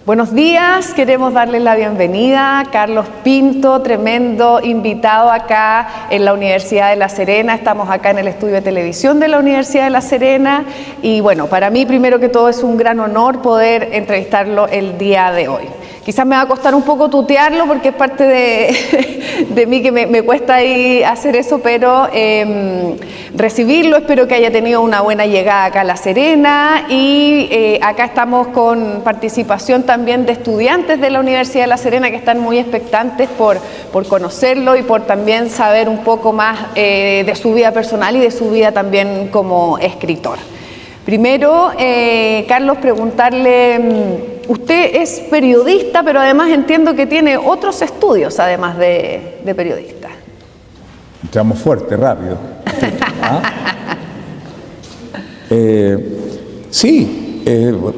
Buenos días, queremos darles la bienvenida a Carlos Pinto, tremendo invitado acá en la Universidad de La Serena. Estamos acá en el estudio de televisión de la Universidad de La Serena y bueno, para mí primero que todo es un gran honor poder entrevistarlo el día de hoy. Quizás me va a costar un poco tutearlo porque es parte de mí que me cuesta ahí hacer eso, pero recibirlo, espero que haya tenido una buena llegada acá a La Serena y acá estamos con participación también de estudiantes de la Universidad de La Serena que están muy expectantes por conocerlo y por también saber un poco más de su vida personal y de su vida también como escritor. Primero, Carlos, preguntarle, usted es periodista, pero además entiendo que tiene otros estudios, además de periodista. Entramos fuerte, rápido. Sí,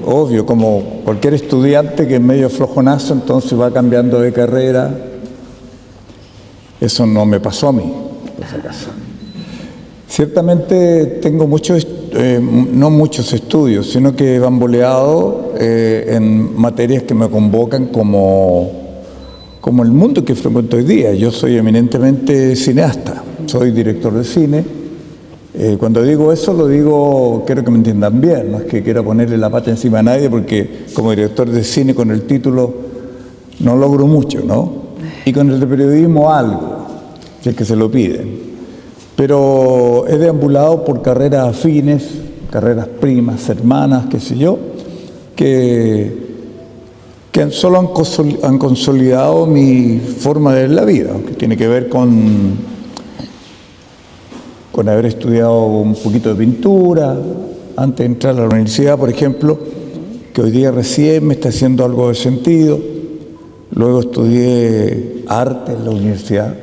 obvio, como cualquier estudiante que es medio flojonazo, entonces va cambiando de carrera. Eso no me pasó a mí, por si acaso. Ciertamente tengo no muchos estudios, sino que he bamboleado en materias que me convocan como el mundo que frecuento hoy día. Yo soy eminentemente cineasta, soy director de cine. Cuando digo eso, lo digo, quiero que me entiendan bien, no es que quiera ponerle la pata encima a nadie, porque como director de cine con el título no logro mucho, ¿no? Y con el de periodismo algo, si es que se lo piden. Pero he deambulado por carreras afines, carreras primas, hermanas, qué sé yo, que solo han consolidado mi forma de ver la vida, que tiene que ver con haber estudiado un poquito de pintura, antes de entrar a la universidad, por ejemplo, que hoy día recién me está haciendo algo de sentido. Luego estudié arte en la universidad.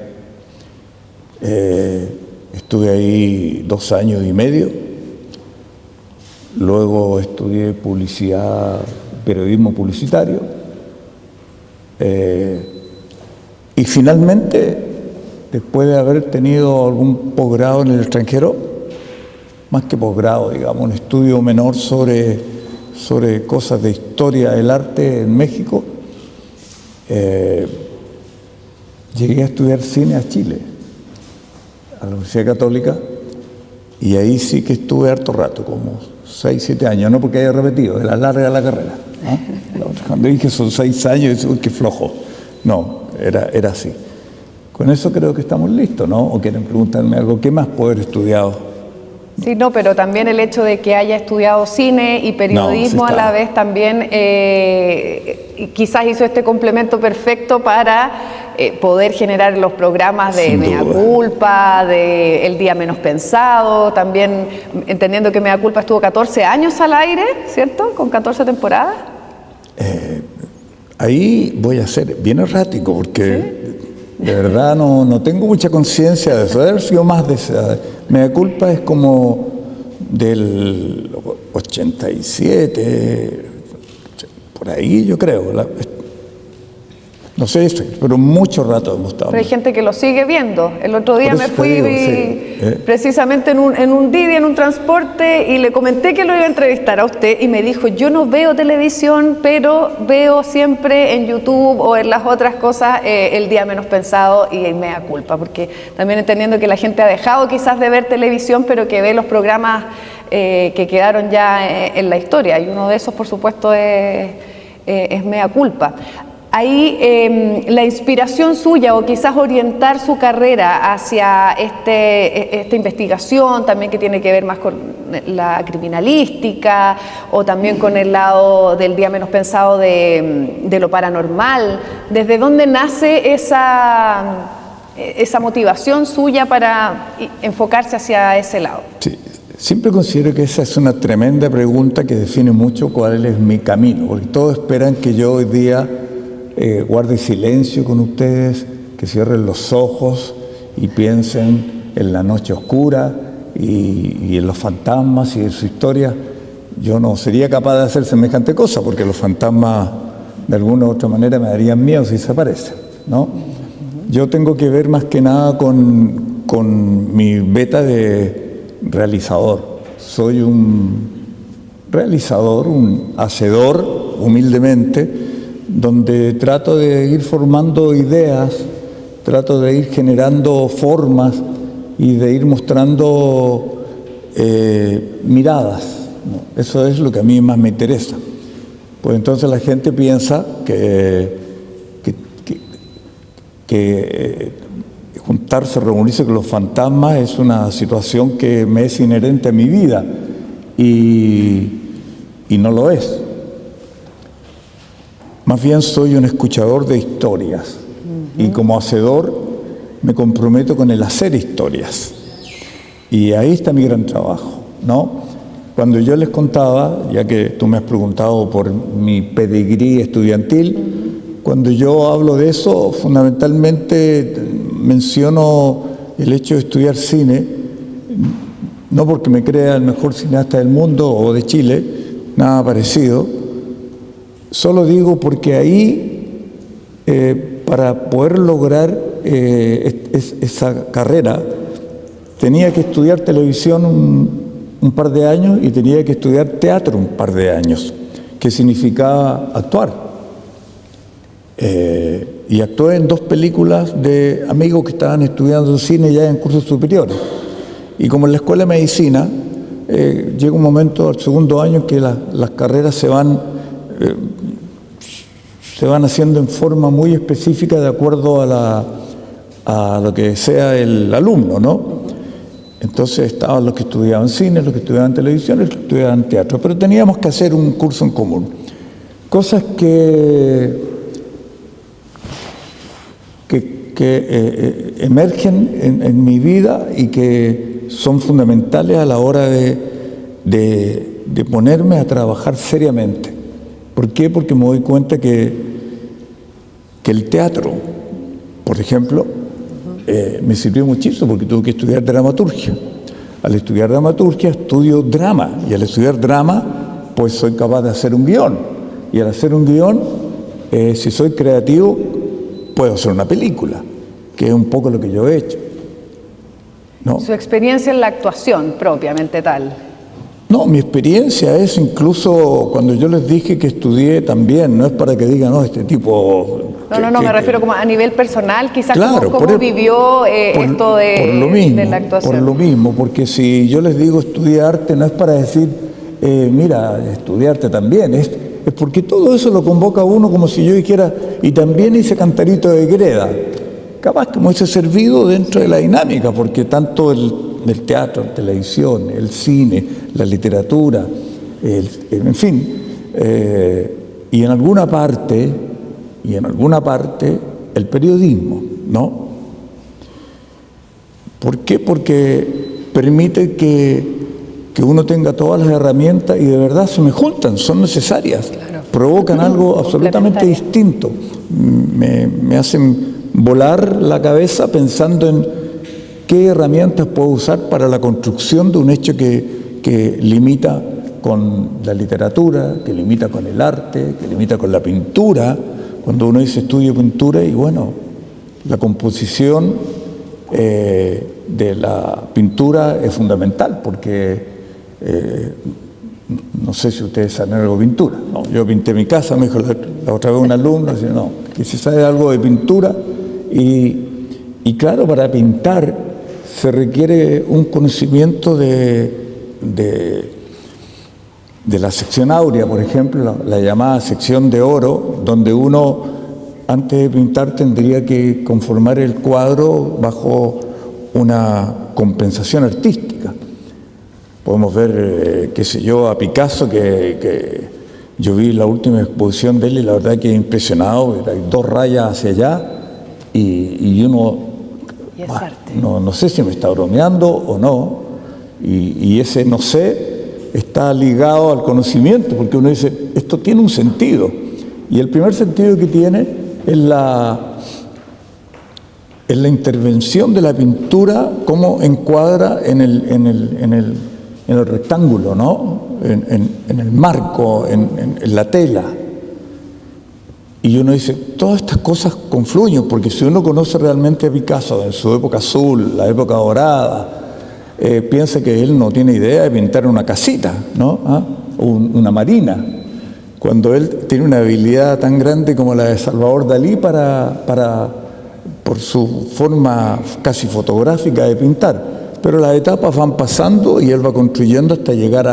Estuve ahí 2 años y medio, luego estudié publicidad, periodismo publicitario, y finalmente, después de haber tenido algún posgrado en el extranjero, más que posgrado, digamos, un estudio menor sobre cosas de historia del arte en México, llegué a estudiar cine a Chile, a la Universidad Católica, y ahí sí que estuve harto rato, como 6, 7 años, no porque haya repetido, era larga la carrera, ¿no? Cuando dije son 6 años, dije, uy, qué flojo. No, era así. Con eso creo que estamos listos, ¿no? ¿O quieren preguntarme algo? ¿Qué más puedo haber estudiado? Sí, no, pero también el hecho de que haya estudiado cine y periodismo a la vez también quizás hizo este complemento perfecto para poder generar los programas de Mea Culpa, de El Día Menos Pensado, también entendiendo que Mea Culpa estuvo 14 años al aire, ¿cierto? Con 14 temporadas. Ahí voy a ser bien errático porque... ¿Sí? De verdad no tengo mucha conciencia de eso, debe haber sido más de esa. Mea Culpa es como del 87, por ahí yo creo. No sé, pero mucho rato hemos estado. Pero hay gente que lo sigue viendo. El otro día me fui precisamente en un Didi, en un transporte, y le comenté que lo iba a entrevistar a usted y me dijo, yo no veo televisión, pero veo siempre en YouTube o en las otras cosas El Día Menos Pensado y Mea Culpa, porque también entendiendo que la gente ha dejado quizás de ver televisión, pero que ve los programas que quedaron ya en la historia, y uno de esos, por supuesto, es Mea Culpa. Ahí la inspiración suya o quizás orientar su carrera hacia esta investigación también que tiene que ver más con la criminalística o también con el lado del Día Menos Pensado de lo paranormal. ¿Desde dónde nace esa motivación suya para enfocarse hacia ese lado? Sí. Siempre considero que esa es una tremenda pregunta que define mucho cuál es mi camino, porque todos esperan que yo hoy día guarde silencio con ustedes, que cierren los ojos y piensen en la noche oscura y en los fantasmas y en su historia. Yo no sería capaz de hacer semejante cosa porque los fantasmas de alguna u otra manera me darían miedo si se aparecen, ¿no? Yo tengo que ver más que nada con mi beta de realizador. Soy un realizador, un hacedor, humildemente, donde trato de ir formando ideas, trato de ir generando formas y de ir mostrando miradas, ¿no? Eso es lo que a mí más me interesa. Pues entonces la gente piensa que juntarse, reunirse con los fantasmas es una situación que me es inherente a mi vida y no lo es. Más bien soy un escuchador de historias y como hacedor me comprometo con el hacer historias. Y ahí está mi gran trabajo, ¿no? Cuando yo les contaba, ya que tú me has preguntado por mi pedigrí estudiantil, cuando yo hablo de eso, fundamentalmente menciono el hecho de estudiar cine, no porque me crea el mejor cineasta del mundo o de Chile, nada parecido, solo digo porque ahí, para poder lograr esa carrera, tenía que estudiar televisión un par de años y tenía que estudiar teatro un par de años, que significaba actuar. Y actué en 2 películas de amigos que estaban estudiando cine ya en cursos superiores. Y como en la escuela de medicina, llega un momento al segundo año en que las carreras se van haciendo en forma muy específica de acuerdo a lo que sea el alumno, ¿no? Entonces estaban los que estudiaban cine, los que estudiaban televisión, los que estudiaban teatro, pero teníamos que hacer un curso en común. Cosas que emergen en mi vida y que son fundamentales a la hora de ponerme a trabajar seriamente. ¿Por qué? Porque me doy cuenta que el teatro, por ejemplo, me sirvió muchísimo porque tuve que estudiar dramaturgia. Al estudiar dramaturgia estudio drama y al estudiar drama pues soy capaz de hacer un guión y al hacer un guión, si soy creativo, puedo hacer una película, que es un poco lo que yo he hecho, ¿no? Su experiencia en la actuación propiamente tal. No, mi experiencia es incluso cuando yo les dije que estudié también, no es para que digan, no, este tipo... No, me refiero como a nivel personal, quizás claro, cómo vivió esto de la actuación. Por lo mismo, porque si yo les digo estudia arte, no es para decir, mira, estudiarte también, es porque todo eso lo convoca a uno como si yo dijera, y también hice Cantarito de Greda. Capaz que me hubiese servido dentro de la dinámica, porque tanto el teatro, la televisión, el cine, la literatura, en fin, y en alguna parte el periodismo, ¿no? ¿Por qué? Porque permite que uno tenga todas las herramientas y de verdad se me juntan, son necesarias, claro. Provocan algo absolutamente distinto, me hacen volar la cabeza pensando en qué herramientas puedo usar para la construcción de un hecho que limita con la literatura, que limita con el arte, que limita con la pintura. Cuando uno dice estudio pintura, y bueno, la composición de la pintura es fundamental, porque no sé si ustedes saben algo de pintura. No, yo pinté mi casa, me dijo la otra vez un alumno, dice, no, que si sabe algo de pintura, y claro, para pintar se requiere un conocimiento de la sección áurea, por ejemplo, la llamada sección de oro, donde uno, antes de pintar, tendría que conformar el cuadro bajo una compensación artística. Podemos ver, qué sé yo, a Picasso, que yo vi la última exposición de él y la verdad que impresionado, hay 2 rayas hacia allá y uno, no sé si me está bromeando o no, y ese no sé está ligado al conocimiento, porque uno dice, esto tiene un sentido. Y el primer sentido que tiene es la intervención de la pintura, cómo encuadra en el rectángulo, ¿no? En el marco, en la tela. Y uno dice, todas estas cosas confluyen, porque si uno conoce realmente a Picasso en su época azul, la época dorada, piensa que él no tiene idea de pintar una casita, ¿no? ¿Ah? Una marina. cuando él tiene una habilidad tan grande como la de Salvador Dalí por su forma casi fotográfica de pintar. Pero las etapas van pasando y él va construyendo hasta llegar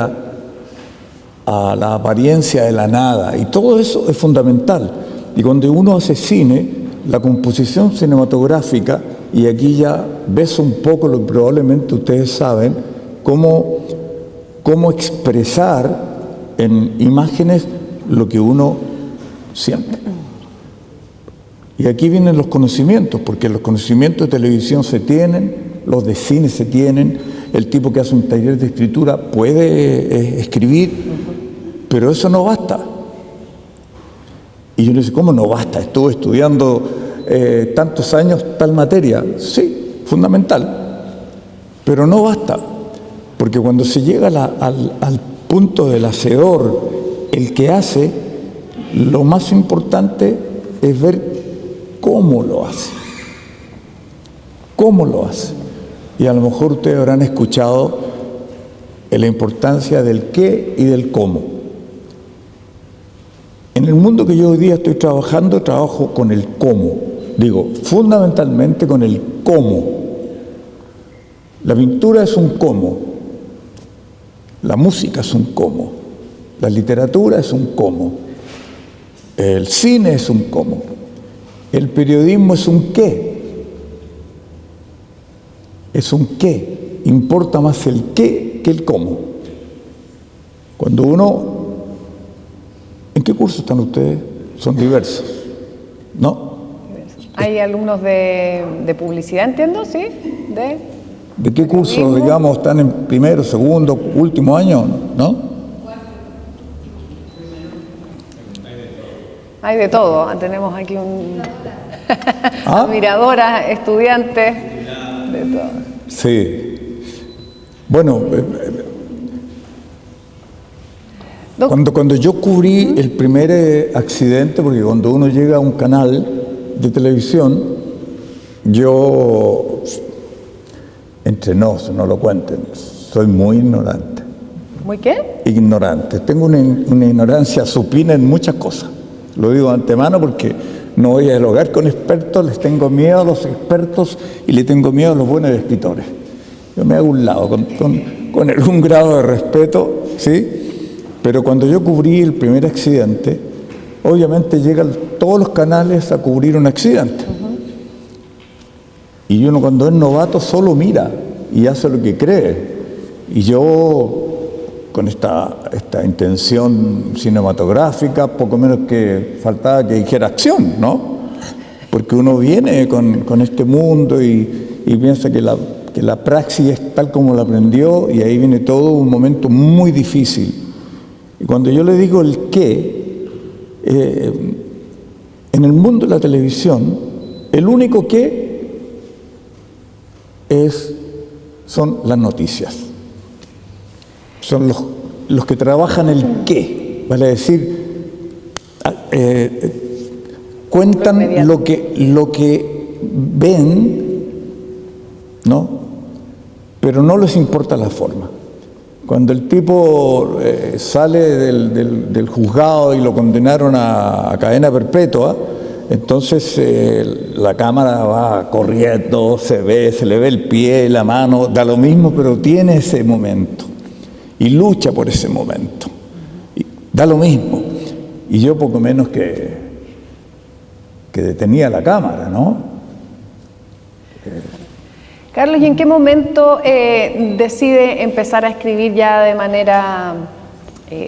a la apariencia de la nada. Y todo eso es fundamental. Y cuando uno hace cine, la composición cinematográfica, y aquí ya ves un poco lo que probablemente ustedes saben, cómo expresar en imágenes lo que uno siente. Y aquí vienen los conocimientos, porque los conocimientos de televisión se tienen, los de cine se tienen, el tipo que hace un taller de escritura puede escribir, pero eso no basta. Y yo le digo, ¿cómo no basta? Estuve estudiando tantos años tal materia. Sí, fundamental, pero no basta, porque cuando se llega al punto del hacedor, el que hace, lo más importante es ver cómo lo hace. ¿Cómo lo hace? Y a lo mejor ustedes habrán escuchado la importancia del qué y del cómo. En el mundo que yo hoy día estoy trabajando, trabajo con el cómo. Digo, fundamentalmente con el cómo. La pintura es un cómo. La música es un cómo. La literatura es un cómo. El cine es un cómo. El periodismo es un qué. Es un qué. Importa más el qué que el cómo. Cuando uno... ¿En qué curso están ustedes? Son diversos, ¿no? Hay alumnos de publicidad, entiendo, ¿sí? ¿De qué curso, digamos, están en primero, segundo, último año, no? Hay de todo. Tenemos aquí admiradoras, estudiantes, de todo. Sí. Bueno, cuando yo cubrí el primer accidente, porque cuando uno llega a un canal de televisión, yo, entre nos, no lo cuenten, soy muy ignorante. ¿Muy qué? Ignorante. Tengo una ignorancia supina en muchas cosas. Lo digo de antemano porque no voy a dialogar con expertos, les tengo miedo a los expertos y le tengo miedo a los buenos escritores. Yo me hago un lado, con algún grado de respeto, ¿sí? Pero cuando yo cubrí el primer accidente, obviamente llegan todos los canales a cubrir un accidente. Y uno cuando es novato solo mira y hace lo que cree. Y yo, con esta intención cinematográfica, poco menos que faltaba que dijera acción, ¿no? Porque uno viene con este mundo y piensa que la praxis es tal como la aprendió, y ahí viene todo un momento muy difícil. Y cuando yo le digo el qué, en el mundo de la televisión, el único qué son las noticias. Son los que trabajan el qué, vale decir, cuentan lo que ven, ¿no? Pero no les importa la forma. Cuando el tipo sale del juzgado y lo condenaron a cadena perpetua, entonces la cámara va corriendo, se le ve el pie, la mano, da lo mismo, pero tiene ese momento y lucha por ese momento. Y da lo mismo. Y yo poco menos que detenía la cámara, ¿no? Carlos, ¿y en qué momento decide empezar a escribir ya de manera,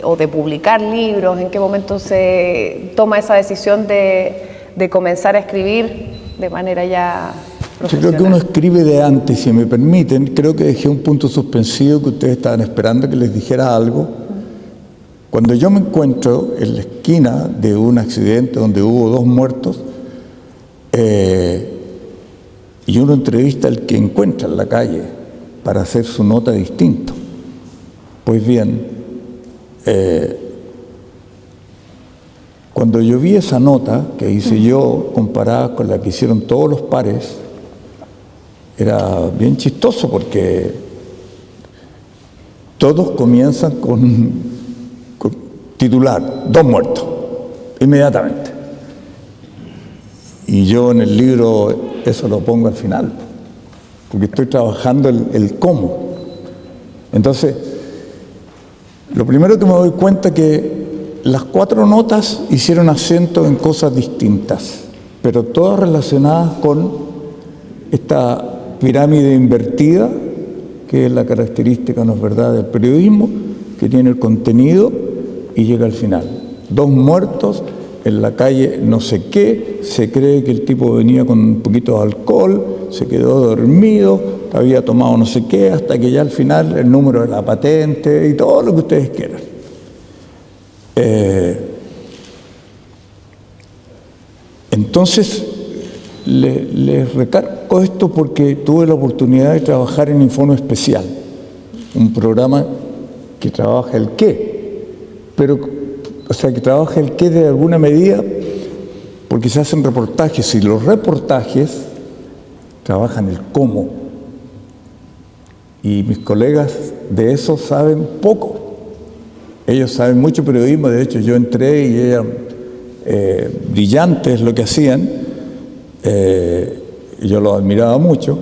o de publicar libros? ¿En qué momento se toma esa decisión de comenzar a escribir de manera ya profesional? Yo creo que uno escribe de antes, si me permiten. Creo que dejé un punto suspensivo que ustedes estaban esperando que les dijera algo. Cuando yo me encuentro en la esquina de un accidente donde hubo 2 muertos, y uno entrevista al que encuentra en la calle para hacer su nota distinto. Pues bien, cuando yo vi esa nota que hice yo comparada con la que hicieron todos los pares, era bien chistoso porque todos comienzan con titular, 2 muertos, inmediatamente. Y yo en el libro eso lo pongo al final, porque estoy trabajando el cómo. Entonces, lo primero que me doy cuenta es que las 4 notas hicieron acento en cosas distintas, pero todas relacionadas con esta pirámide invertida, que es la característica, ¿no es verdad?, del periodismo, que tiene el contenido y llega al final. 2 muertos en la calle no sé qué, se cree que el tipo venía con un poquito de alcohol, se quedó dormido, había tomado no sé qué, hasta que ya al final el número de la patente y todo lo que ustedes quieran. Entonces, les recargo esto porque tuve la oportunidad de trabajar en Informe Especial, un programa que trabaja el qué, pero, o sea, que trabaja el qué de alguna medida, porque se hacen reportajes y los reportajes trabajan el cómo. Y mis colegas de eso saben poco. Ellos saben mucho periodismo, de hecho yo entré y eran brillantes lo que hacían, yo los admiraba mucho,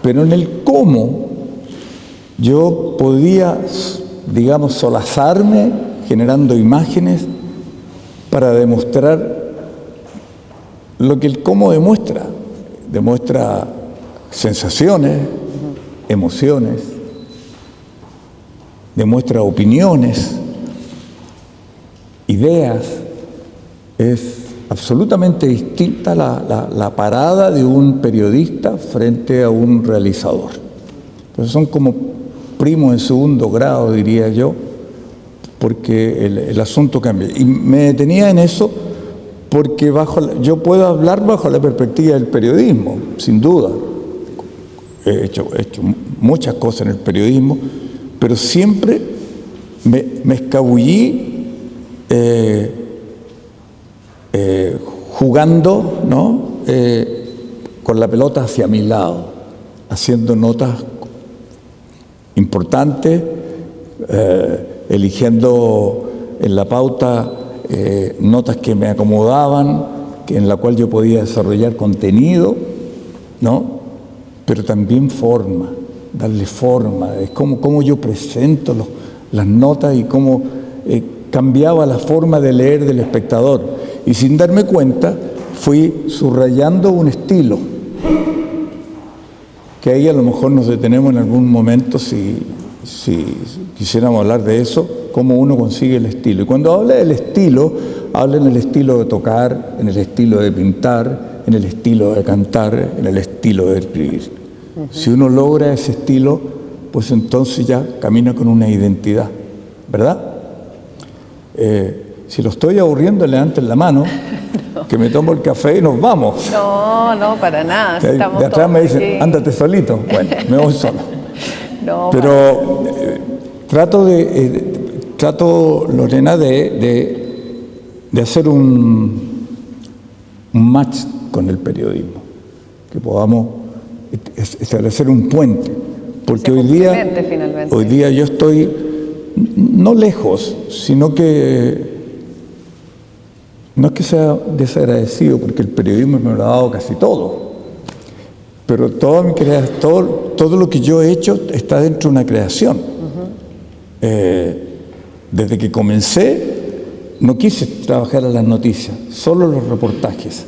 pero en el cómo yo podía, digamos, solazarme generando imágenes para demostrar lo que el cómo demuestra. Demuestra sensaciones, emociones, demuestra opiniones, ideas. Es absolutamente distinta la parada de un periodista frente a un realizador. Entonces son como primos en segundo grado, diría yo, porque el asunto cambia. Y me detenía en eso porque yo puedo hablar bajo la perspectiva del periodismo, sin duda. He hecho muchas cosas en el periodismo, pero siempre me escabullí jugando, ¿no?, con la pelota hacia mi lado, haciendo notas importantes, eligiendo en la pauta notas que me acomodaban, en la cual yo podía desarrollar contenido, ¿no?, pero también forma, darle forma, es cómo yo presento las notas y cómo cambiaba la forma de leer del espectador. Y sin darme cuenta, fui subrayando un estilo, que ahí a lo mejor nos detenemos en algún momento si quisiéramos hablar de eso, cómo uno consigue el estilo. Y cuando habla del estilo, habla en el estilo de tocar, en el estilo de pintar, en el estilo de cantar, en el estilo de escribir. Si uno logra ese estilo, pues entonces ya camina con una identidad, ¿verdad? Si lo estoy aburriendo, levanten la mano, no, que me tomo el café y nos vamos. No, para nada. De atrás me dicen, aquí, ándate solito. Bueno, me voy solo. No, pero trato, Lorena, de hacer un match con el periodismo, que podamos establecer un puente, porque hoy día yo estoy no lejos, sino que no es que sea desagradecido, porque el periodismo me lo ha dado casi todo, pero todo lo que yo he hecho está dentro de una creación. Desde que comencé no quise trabajar en las noticias, solo los reportajes.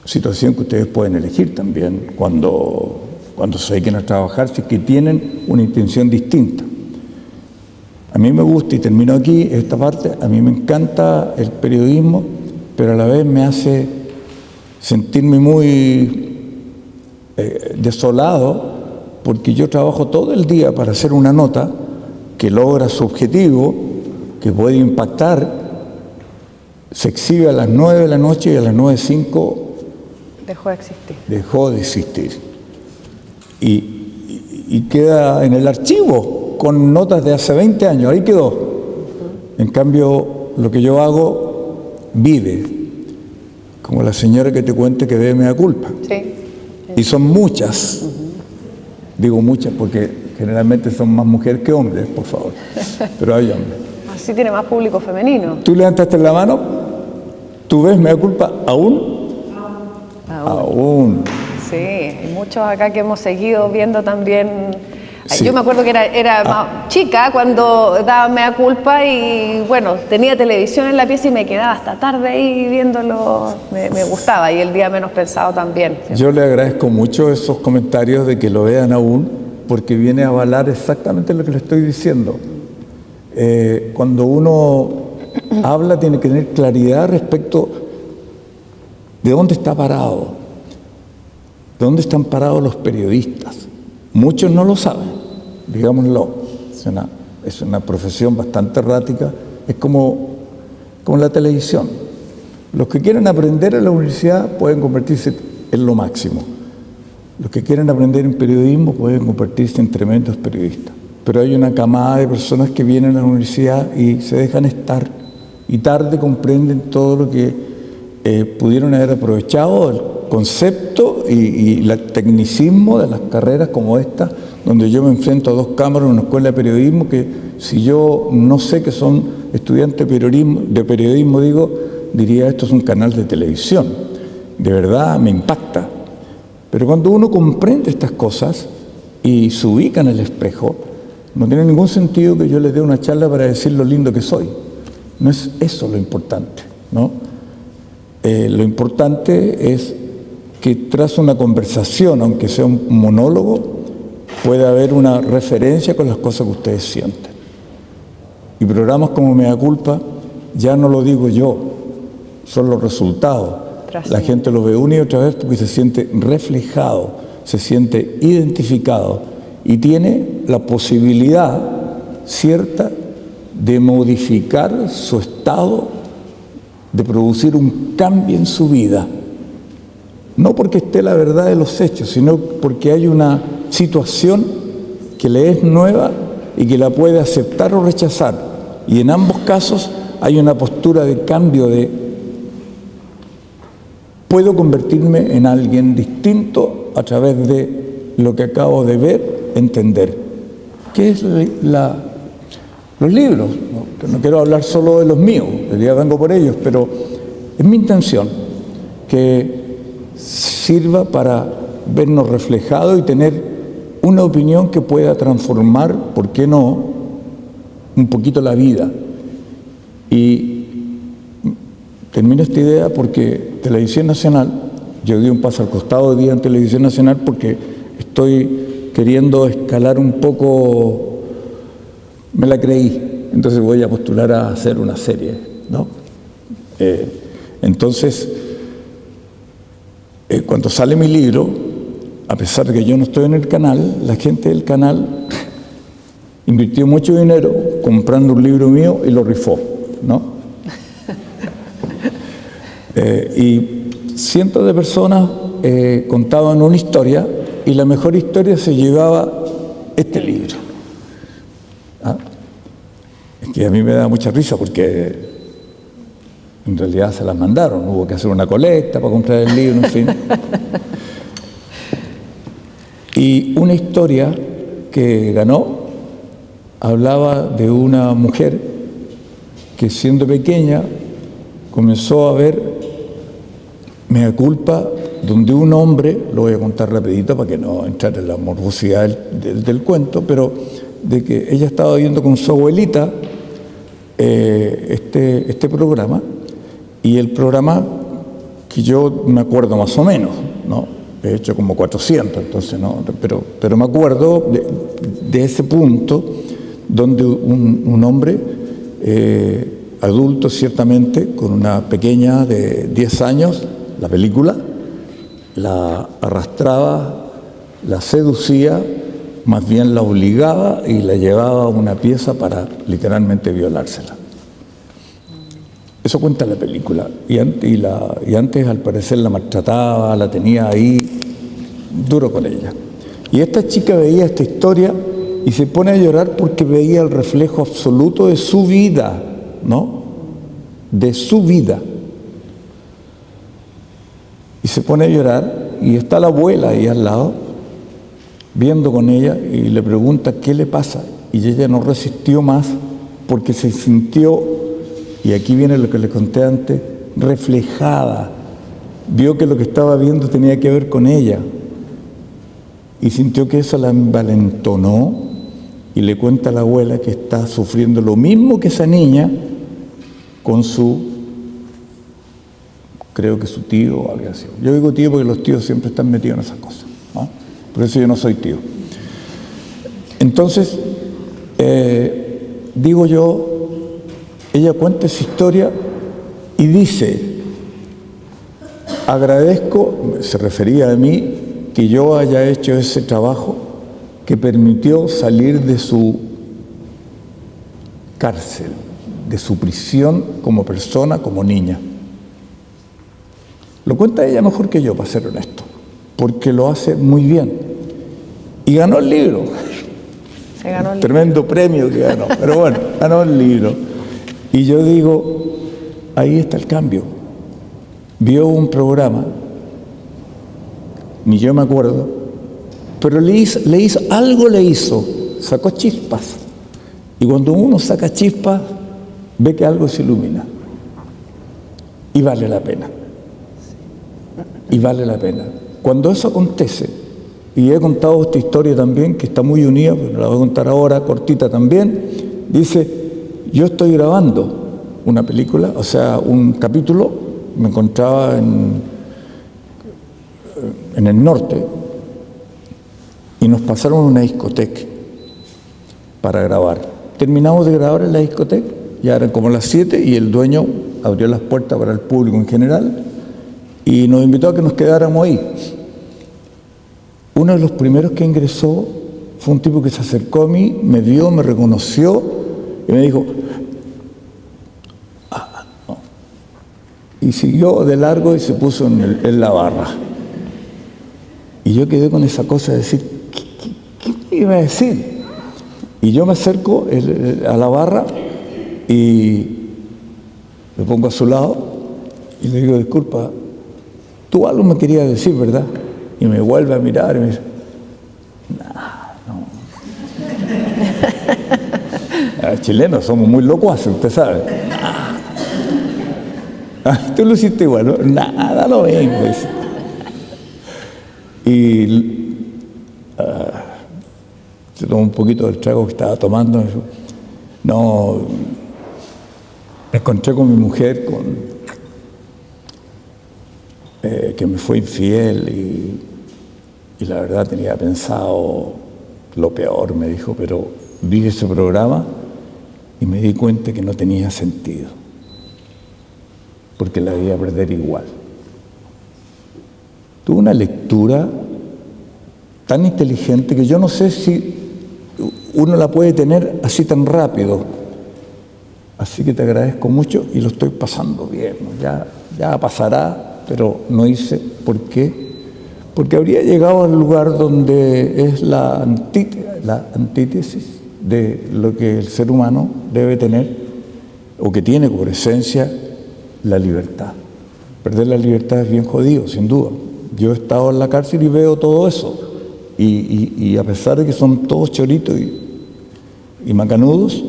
Situación que ustedes pueden elegir también cuando se dediquen a trabajar, si es que tienen una intención distinta. A mí me gusta, y termino aquí esta parte, a mí me encanta el periodismo, pero a la vez me hace sentirme muy desolado, porque yo trabajo todo el día para hacer una nota que logra su objetivo, que puede impactar, se exhibe a las 9 de la noche y a las 9:05 dejó de existir. Y queda en el archivo con notas de hace 20 años, ahí quedó. En cambio, lo que yo hago vive, como la señora que te cuente que debe mea culpa. Sí. Y son muchas, digo muchas porque generalmente son más mujeres que hombres, por favor, pero hay hombres. sí tiene más público femenino. Tú levantaste la mano, ¿tú ves Mea Culpa aún? Aún. Sí, hay muchos acá que hemos seguido viendo también. Sí. Yo me acuerdo que era más chica cuando daba Mea Culpa y bueno, tenía televisión en la pieza y me quedaba hasta tarde ahí viéndolo, me gustaba, y el día menos pensado también. Yo le agradezco mucho esos comentarios de que lo vean aún, porque viene a avalar exactamente lo que le estoy diciendo. Cuando uno habla tiene que tener claridad respecto de dónde está parado, de dónde están parados los periodistas. Muchos no lo saben, digámoslo. Es una profesión bastante errática, es como la televisión. Los que quieren aprender en la universidad pueden convertirse en lo máximo. Los que quieren aprender en periodismo pueden convertirse en tremendos periodistas. Pero hay una camada de personas que vienen a la universidad y se dejan estar, y tarde comprenden todo lo que pudieron haber aprovechado, el concepto y el tecnicismo de las carreras como esta, donde yo me enfrento a dos cámaras en una escuela de periodismo que si yo no sé que son estudiantes de periodismo, diría esto es un canal de televisión. De verdad me impacta. Pero cuando uno comprende estas cosas y se ubica en el espejo, no tiene ningún sentido que yo les dé una charla para decir lo lindo que soy. No es eso lo importante, ¿no? Lo importante es que tras una conversación, aunque sea un monólogo, pueda haber una referencia con las cosas que ustedes sienten. Y programas como Mea Culpa, ya no lo digo yo, son los resultados. La gente lo ve una y otra vez porque se siente reflejado, se siente identificado y tiene la posibilidad cierta de modificar su estado, de producir un cambio en su vida. No porque esté la verdad de los hechos, sino porque hay una situación que le es nueva y que la puede aceptar o rechazar. Y en ambos casos hay una postura de cambio de puedo convertirme en alguien distinto a través de lo que acabo de ver, entender. ¿Qué es los libros? No quiero hablar solo de los míos, el día vengo por ellos, pero es mi intención que sirva para vernos reflejados y tener una opinión que pueda transformar, ¿por qué no?, un poquito la vida. Y termino esta idea porque Televisión Nacional, yo di un paso al costado hoy día en Televisión Nacional porque estoy queriendo escalar un poco, me la creí, entonces voy a postular a hacer una serie, ¿no? Entonces, cuando sale mi libro, a pesar de que yo no estoy en el canal, la gente del canal invirtió mucho dinero comprando un libro mío y lo rifó, ¿no? Y cientos de personas contaban una historia y la mejor historia se llevaba este libro. ¿Ah? Es que a mí me da mucha risa porque en realidad se las mandaron, hubo que hacer una colecta para comprar el libro, en fin. Y una historia que ganó hablaba de una mujer que siendo pequeña comenzó a ver Mea Culpa, donde un hombre, lo voy a contar rapidito para que no entrar en la morbosidad del cuento, pero de que ella estaba viendo con su abuelita este programa, y el programa que yo me acuerdo más o menos, ¿no? He hecho como 400, entonces no, pero me acuerdo de ese punto donde un hombre adulto ciertamente, con una pequeña de 10 años, la película, la arrastraba, la seducía, más bien la obligaba y la llevaba a una pieza para literalmente violársela. Eso cuenta la película. Y antes al parecer la maltrataba, la tenía ahí, duro con ella. Y esta chica veía esta historia y se pone a llorar porque veía el reflejo absoluto de su vida, ¿no? De su vida. Y se pone a llorar y está la abuela ahí al lado, viendo con ella, y le pregunta qué le pasa. Y ella no resistió más porque se sintió, y aquí viene lo que le conté antes, reflejada. Vio que lo que estaba viendo tenía que ver con ella y sintió que eso la envalentonó, y le cuenta a la abuela que está sufriendo lo mismo que esa niña con su, creo que su tío había sido. Yo digo tío porque los tíos siempre están metidos en esas cosas, ¿no? Por eso yo no soy tío. Entonces, digo yo, ella cuenta esa historia y dice: agradezco, se refería a mí, que yo haya hecho ese trabajo que permitió salir de su cárcel, de su prisión como persona, como niña. Lo cuenta ella mejor que yo, para ser honesto, porque lo hace muy bien. Y ganó el libro. Se ganó el libro. Tremendo premio que ganó, pero bueno, ganó el libro. Y yo digo, ahí está el cambio. Vio un programa, ni yo me acuerdo, pero le hizo, sacó chispas. Y cuando uno saca chispas, ve que algo se ilumina. Y vale la pena. Y vale la pena. Cuando eso acontece, y he contado esta historia también, que está muy unida, pero la voy a contar ahora, cortita también, dice: yo estoy grabando una película, o sea, un capítulo, me encontraba en el norte, y nos pasaron a una discoteca para grabar. Terminamos de grabar en la discoteca, ya eran como las 7, y el dueño abrió las puertas para el público en general, y nos invitó a que nos quedáramos ahí. Uno de los primeros que ingresó fue un tipo que se acercó a mí, me vio, me reconoció y me dijo: no. Y siguió de largo y se puso en la barra. Y yo quedé con esa cosa de decir, ¿qué me iba a decir? Y yo me acerco a la barra y me pongo a su lado y le digo: disculpa, tú algo me querías decir, ¿verdad? Y me vuelve a mirar y me dice: no. Los chilenos somos muy locuaces, usted sabe. Tú lo hiciste igual, ¿no? Nada, lo mismo. Y se tomó un poquito del trago que estaba tomando. Me dijo: no, me encontré con mi mujer, que me fue infiel, y la verdad tenía pensado lo peor, me dijo, pero vi ese programa y me di cuenta que no tenía sentido, porque la iba a perder igual. Tuve una lectura tan inteligente que yo no sé si uno la puede tener así tan rápido. Así que te agradezco mucho y lo estoy pasando bien, ¿no? Ya pasará, pero no hice. ¿Por qué? Porque habría llegado al lugar donde es la antítesis de lo que el ser humano debe tener, o que tiene por esencia, la libertad. Perder la libertad es bien jodido, sin duda. Yo he estado en la cárcel y veo todo eso. Y a pesar de que son todos choritos y macanudos,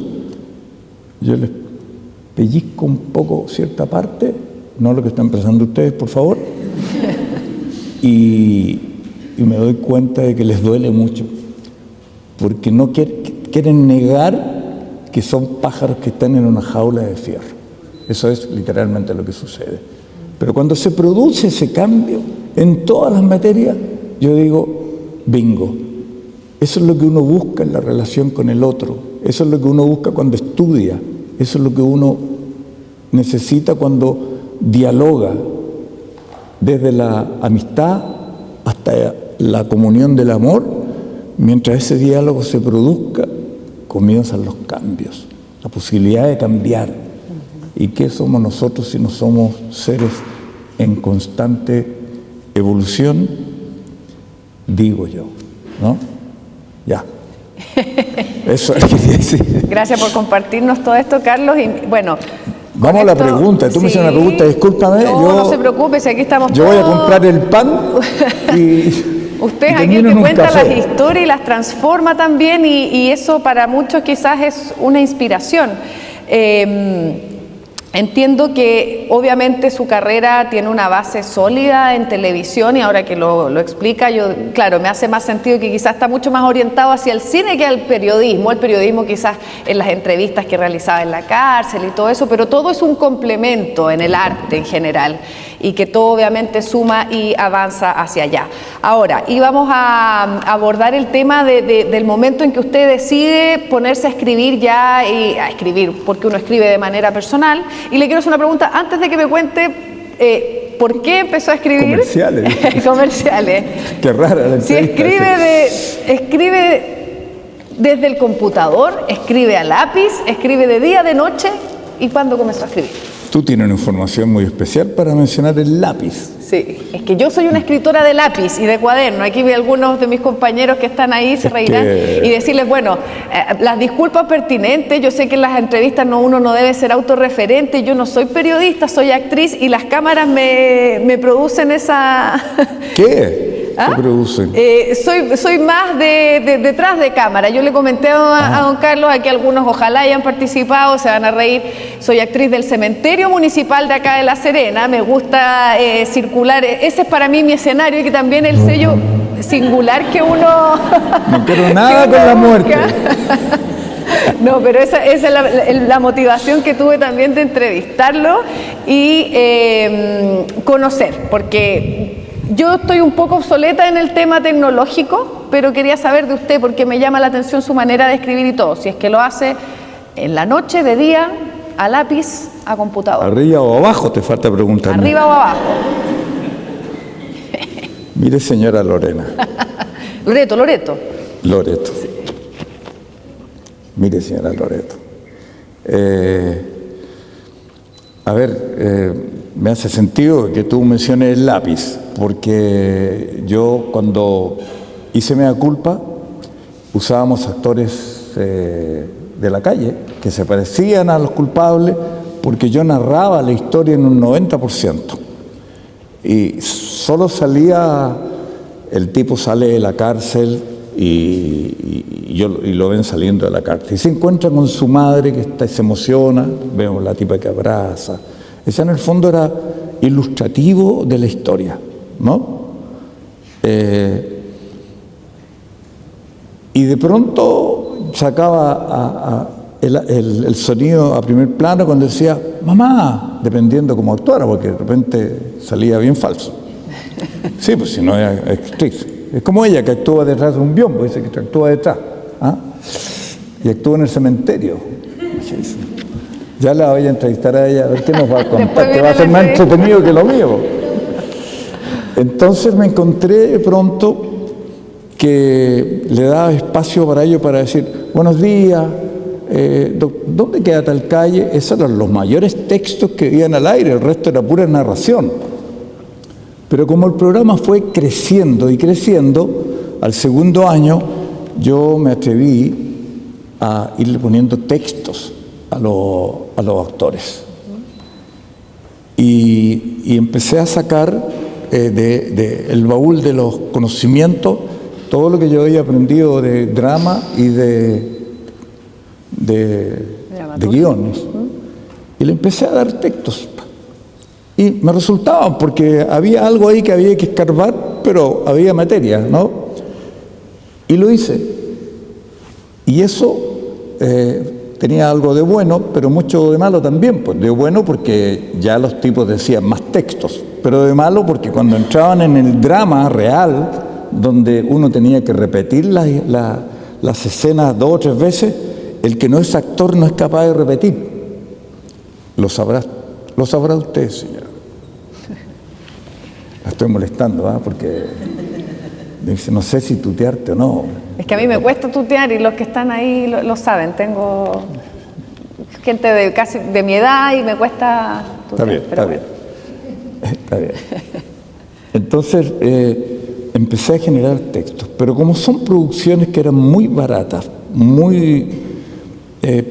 yo les pellizco un poco cierta parte, no lo que están pensando ustedes, por favor, y me doy cuenta de que les duele mucho, porque no quieren negar que son pájaros que están en una jaula de fierro. Eso es literalmente lo que sucede. Pero cuando se produce ese cambio en todas las materias, yo digo, bingo. Eso es lo que uno busca en la relación con el otro. Eso es lo que uno busca cuando estudia. Eso es lo que uno necesita cuando dialoga, desde la amistad hasta la comunión del amor. Mientras ese diálogo se produzca, comienzan los cambios, la posibilidad de cambiar. ¿Y qué somos nosotros si no somos seres en constante evolución? Digo yo, ¿no? Ya. Eso es lo que quería decir. Gracias por compartirnos todo esto, Carlos. Y bueno, vamos a la pregunta. Tú me hiciste una pregunta, discúlpame. No se preocupe, si aquí estamos yo todos. Voy a comprar el pan y Usted es Y aquel termino que en un cuenta café. las historias y las transforma también, y eso para muchos quizás es una inspiración. Entiendo que obviamente su carrera tiene una base sólida en televisión, y ahora que lo explica, claro, me hace más sentido que quizás está mucho más orientado hacia el cine que al periodismo. El periodismo quizás en las entrevistas que realizaba en la cárcel y todo eso, pero todo es un complemento en el arte en general, y que todo obviamente suma y avanza hacia allá. Ahora, íbamos a abordar el tema del momento en que usted decide ponerse a escribir ya, y a escribir, porque uno escribe de manera personal. Y le quiero hacer una pregunta antes de que me cuente por qué empezó a escribir. Comerciales. Comerciales. Qué rara la Si entrevista. escribe desde el computador, escribe a lápiz, escribe de día, de noche, ¿y cuándo comenzó a escribir? Tú tienes una información muy especial para mencionar el lápiz. Sí, es que yo soy una escritora de lápiz y de cuaderno. Aquí vi algunos de mis compañeros que están ahí, se reirán, y decirles, bueno, las disculpas pertinentes. Yo sé que en las entrevistas uno no debe ser autorreferente. Yo no soy periodista, soy actriz, y las cámaras me producen esa... ¿Qué? ¿Ah? ¿Qué producen? Soy más de detrás de cámara. Yo le comenté a don Carlos, aquí algunos ojalá hayan participado, se van a reír. Soy actriz del cementerio municipal de acá de La Serena. Me gusta circular. Ese es para mí mi escenario, y que también el sello singular que uno... No quiero nada con la muerte. No, pero esa es la motivación que tuve también de entrevistarlo y conocer, porque yo estoy un poco obsoleta en el tema tecnológico, pero quería saber de usted, porque me llama la atención su manera de escribir y todo. Si es que lo hace en la noche, de día, a lápiz, a computador. ¿Arriba o abajo? Te falta preguntar. ¿Arriba o abajo? Mire, señora Lorena. Loreto. Mire, señora Loreto. Me hace sentido que tú menciones el lápiz, porque yo, cuando hice Mea Culpa, usábamos actores de la calle que se parecían a los culpables, porque yo narraba la historia en un 90%. Y solo salía, el tipo sale de la cárcel y lo ven saliendo de la cárcel. Y se encuentra con su madre, que se emociona, vemos la tipa que abraza. Ese en el fondo era ilustrativo de la historia, ¿no? Y de pronto sacaba el sonido a primer plano cuando decía mamá, dependiendo cómo actuara, porque de repente salía bien falso. Sí, pues si no era actriz. Es como ella, que actúa detrás de un biombo, dice que actúa detrás. ¿Ah? Y actúa en el cementerio. Ya la voy a entrevistar a ella, a ver qué nos va a contar, que va a ser más entretenido que lo mío. Entonces me encontré de pronto que le daba espacio para ello, para decir, buenos días, ¿dónde queda tal calle? Esos eran los mayores textos que iban al aire, el resto era pura narración. Pero como el programa fue creciendo y creciendo, al segundo año yo me atreví a irle poniendo textos a los actores. Y empecé a sacar del baúl de los conocimientos todo lo que yo había aprendido de drama y de guiones. Y le empecé a dar textos. Y me resultaban, porque había algo ahí que había que escarbar, pero había materia, ¿no? Y lo hice. Y eso tenía algo de bueno, pero mucho de malo también. Pues de bueno porque ya los tipos decían más textos, pero de malo porque cuando entraban en el drama real, donde uno tenía que repetir las escenas 2 o 3 veces, el que no es actor no es capaz de repetir. Lo sabrá usted, señora. La estoy molestando, ¿ah? Porque dice, no sé si tutearte o no. Es que a mí me cuesta tutear, y los que están ahí lo saben. Tengo gente casi de mi edad y me cuesta tutear. Está bien. Entonces empecé a generar textos, pero como son producciones que eran muy baratas, muy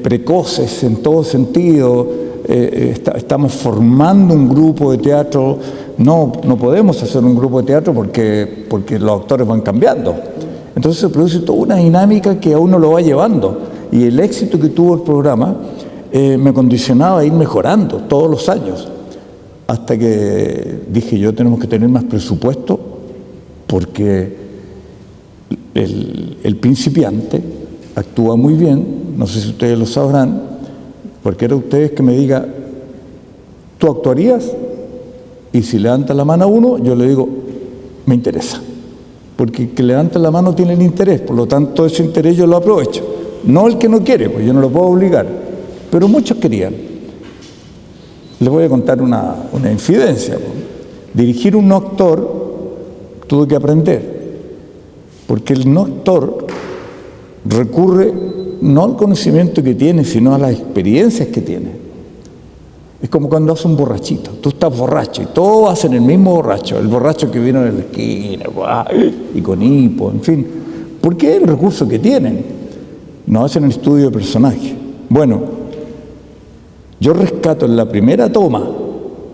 precoces en todo sentido, estamos formando un grupo de teatro no podemos hacer un grupo de teatro porque los actores van cambiando. Entonces se produce toda una dinámica que a uno lo va llevando. Y el éxito que tuvo el programa me condicionaba a ir mejorando todos los años. Hasta que dije yo, tenemos que tener más presupuesto porque el principiante actúa muy bien, no sé si ustedes lo sabrán, cualquiera de ustedes que me diga, ¿tú actuarías? Y si levanta la mano a uno, yo le digo, me interesa. Porque el que levanta la mano tiene el interés, por lo tanto ese interés yo lo aprovecho. No el que no quiere, pues yo no lo puedo obligar, pero muchos querían. Les voy a contar una infidencia. Dirigir un no actor tuve que aprender, porque el no actor recurre no al conocimiento que tiene, sino a las experiencias que tiene. Es como cuando haces un borrachito. Tú estás borracho y todos hacen el mismo borracho. El borracho que vino de la esquina, y con hipo, en fin. Porque es el recurso que tienen. No hacen el estudio de personaje. Bueno, yo rescato en la primera toma,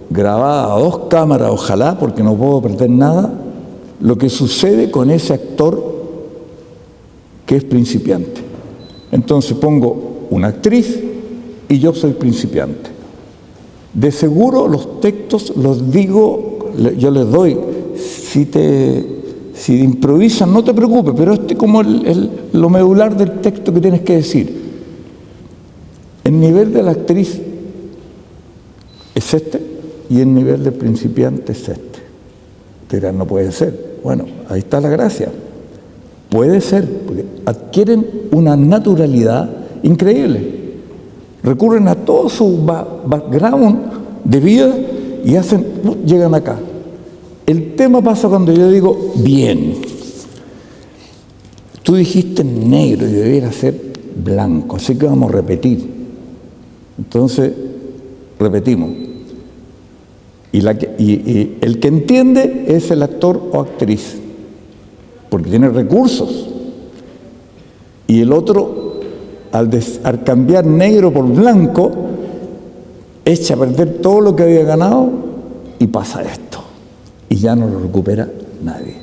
grabada a 2 cámaras, ojalá, porque no puedo perder nada, lo que sucede con ese actor que es principiante. Entonces pongo una actriz y yo soy principiante. De seguro los textos los digo, yo les doy, si improvisan no te preocupes, pero este es como lo medular del texto que tienes que decir. El nivel de la actriz es este y el nivel del principiante es este. Te dirán, no puede ser. Bueno, ahí está la gracia. Puede ser, porque adquieren una naturalidad increíble. Recurren a todo su background de vida y llegan acá. El tema pasa cuando yo digo, bien, tú dijiste negro y debiera ser blanco, así que vamos a repetir. Entonces, repetimos. Y el que entiende es el actor o actriz, porque tiene recursos. Y el otro, al cambiar negro por blanco, echa a perder todo lo que había ganado y pasa esto. Y ya no lo recupera nadie.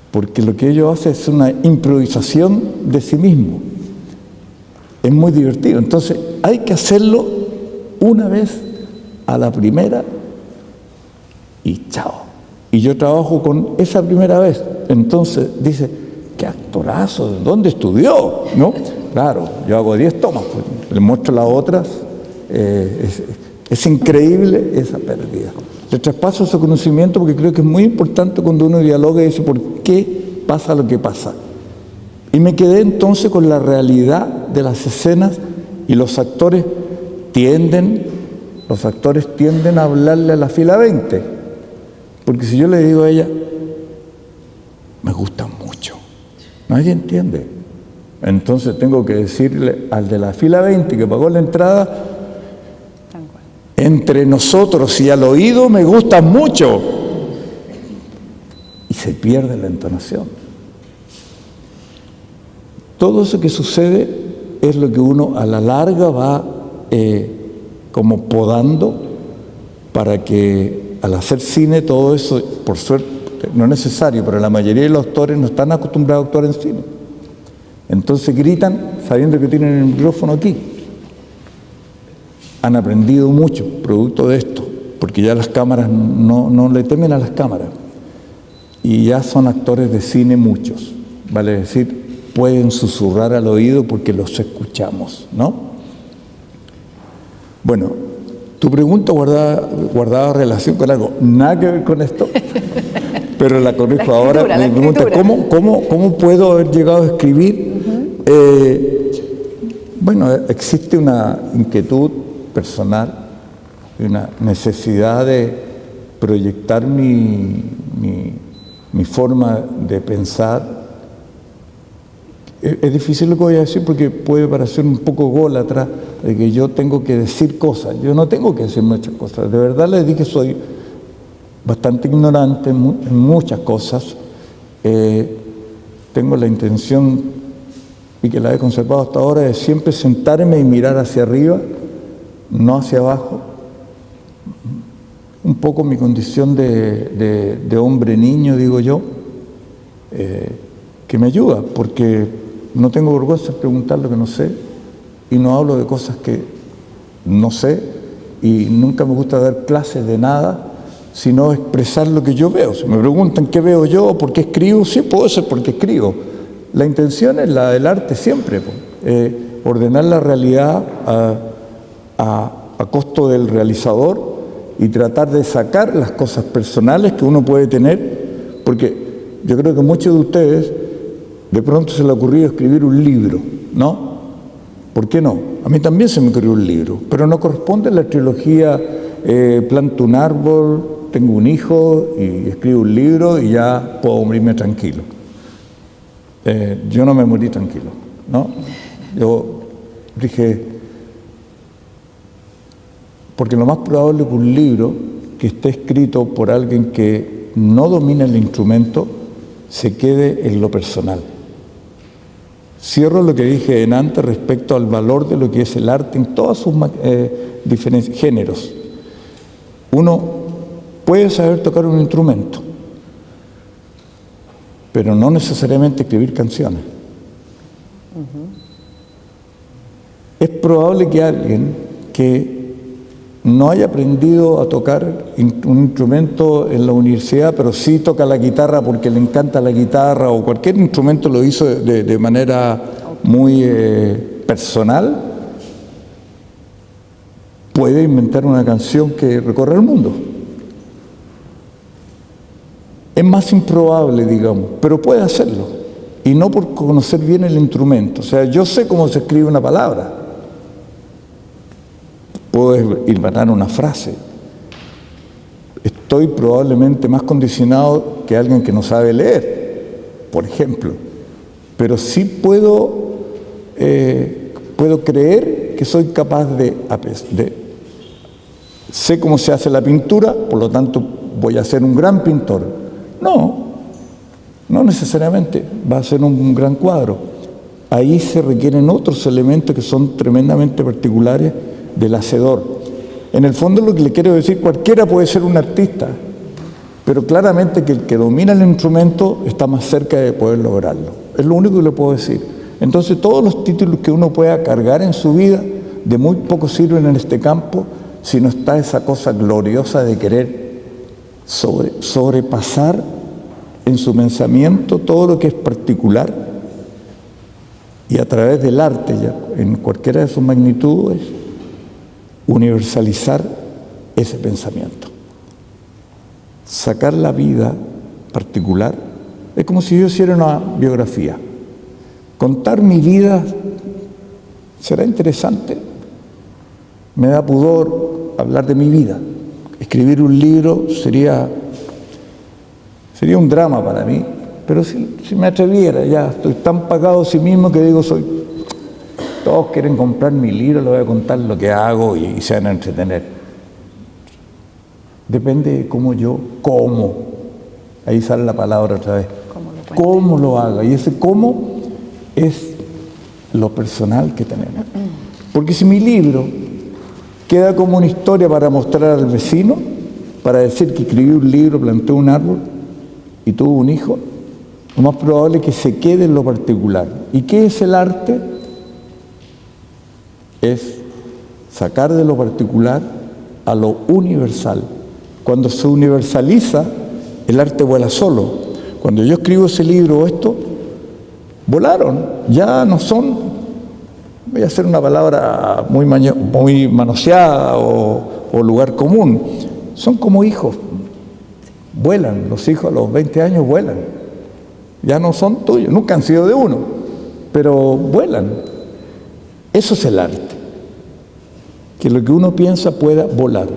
Porque lo que ellos hacen es una improvisación de sí mismo. Es muy divertido. Entonces hay que hacerlo una vez a la primera y chao. Y yo trabajo con esa primera vez. Entonces dice, qué actorazo, ¿dónde estudió? ¿No? Claro, yo hago 10 tomas, pues, les muestro las otras. Es increíble esa pérdida. Le traspaso ese conocimiento porque creo que es muy importante cuando uno dialoga y dice por qué pasa lo que pasa. Y me quedé entonces con la realidad de las escenas y los actores tienden a hablarle a la fila 20. Porque si yo le digo a ella, me gusta mucho, nadie entiende. Entonces tengo que decirle al de la fila 20 que pagó la entrada, entre nosotros y al oído me gusta mucho. Y se pierde la entonación. Todo eso que sucede es lo que uno a la larga va como podando para que al hacer cine todo eso, por suerte, no es necesario, pero la mayoría de los actores no están acostumbrados a actuar en cine. Entonces gritan sabiendo que tienen el micrófono aquí. Han aprendido mucho producto de esto, porque ya las cámaras no le temen a las cámaras. Y ya son actores de cine muchos, vale decir, pueden susurrar al oído porque los escuchamos, ¿no? Bueno, tu pregunta guardaba relación con algo, nada que ver con esto, pero la corrijo ahora. Me pregunta, ¿cómo puedo haber llegado a escribir? Bueno, existe una inquietud personal, una necesidad de proyectar mi forma de pensar. Es difícil lo que voy a decir porque puede parecer un poco ególatra de que yo tengo que decir cosas. Yo no tengo que decir muchas cosas. De verdad les dije que soy bastante ignorante en muchas cosas. Tengo la intención, y que la he conservado hasta ahora, de siempre sentarme y mirar hacia arriba, no hacia abajo. un poco mi condición de hombre niño, digo yo, que me ayuda, porque no tengo vergüenza de preguntar lo que no sé y no hablo de cosas que no sé y nunca me gusta dar clases de nada, sino expresar lo que yo veo. Si me preguntan qué veo yo, por qué escribo, sí, puedo ser porque escribo. La intención es la del arte siempre, ordenar la realidad a costo del realizador y tratar de sacar las cosas personales que uno puede tener, porque yo creo que muchos de ustedes de pronto se les ha ocurrido escribir un libro, ¿no? ¿Por qué no? A mí también se me ocurrió un libro, pero no corresponde a la trilogía planto un árbol, tengo un hijo y escribo un libro y ya puedo morirme tranquilo. Yo no me morí tranquilo, ¿no? Yo dije, porque lo más probable es que un libro que esté escrito por alguien que no domina el instrumento se quede en lo personal. Cierro lo que dije en antes respecto al valor de lo que es el arte en todos sus diferentes géneros. Uno puede saber tocar un instrumento, pero no necesariamente escribir canciones. Es probable que alguien que no haya aprendido a tocar un instrumento en la universidad, pero sí toca la guitarra porque le encanta la guitarra, o cualquier instrumento lo hizo de manera muy personal, puede inventar una canción que recorre el mundo. Es más improbable, digamos, pero puede hacerlo, y no por conocer bien el instrumento. O sea, yo sé cómo se escribe una palabra, puedo inventar una frase. Estoy probablemente más condicionado que alguien que no sabe leer, por ejemplo, pero sí puedo creer que soy capaz sé cómo se hace la pintura, por lo tanto voy a ser un gran pintor. No necesariamente va a ser un gran cuadro. Ahí se requieren otros elementos que son tremendamente particulares del hacedor. En el fondo, lo que le quiero decir, cualquiera puede ser un artista, pero claramente que el que domina el instrumento está más cerca de poder lograrlo. Es lo único que le puedo decir. Entonces, todos los títulos que uno pueda cargar en su vida, de muy poco sirven en este campo si no está esa cosa gloriosa de querer sobrepasar en su pensamiento todo lo que es particular y a través del arte, ya en cualquiera de sus magnitudes, universalizar ese pensamiento. Sacar la vida particular es como si yo hiciera una biografía. Contar mi vida será interesante. Me da pudor hablar de mi vida. Escribir un libro sería un drama para mí, pero si me atreviera, ya estoy tan pagado a sí mismo que digo, todos quieren comprar mi libro, les voy a contar lo que hago y se van a entretener. Depende de cómo. Ahí sale la palabra otra vez. ¿Cómo lo haga? Y ese cómo es lo personal que tenemos. Porque si mi libro queda como una historia para mostrar al vecino, para decir que escribí un libro, planté un árbol y tuvo un hijo, lo más probable es que se quede en lo particular. ¿Y qué es el arte? Es sacar de lo particular a lo universal. Cuando se universaliza, el arte vuela solo. Cuando yo escribo ese libro o esto, volaron, ya no son, voy a hacer una palabra muy manoseada o lugar común, son como hijos, vuelan, los hijos a los 20 años vuelan, ya no son tuyos, nunca han sido de uno, pero vuelan. Eso es el arte, que lo que uno piensa pueda volar.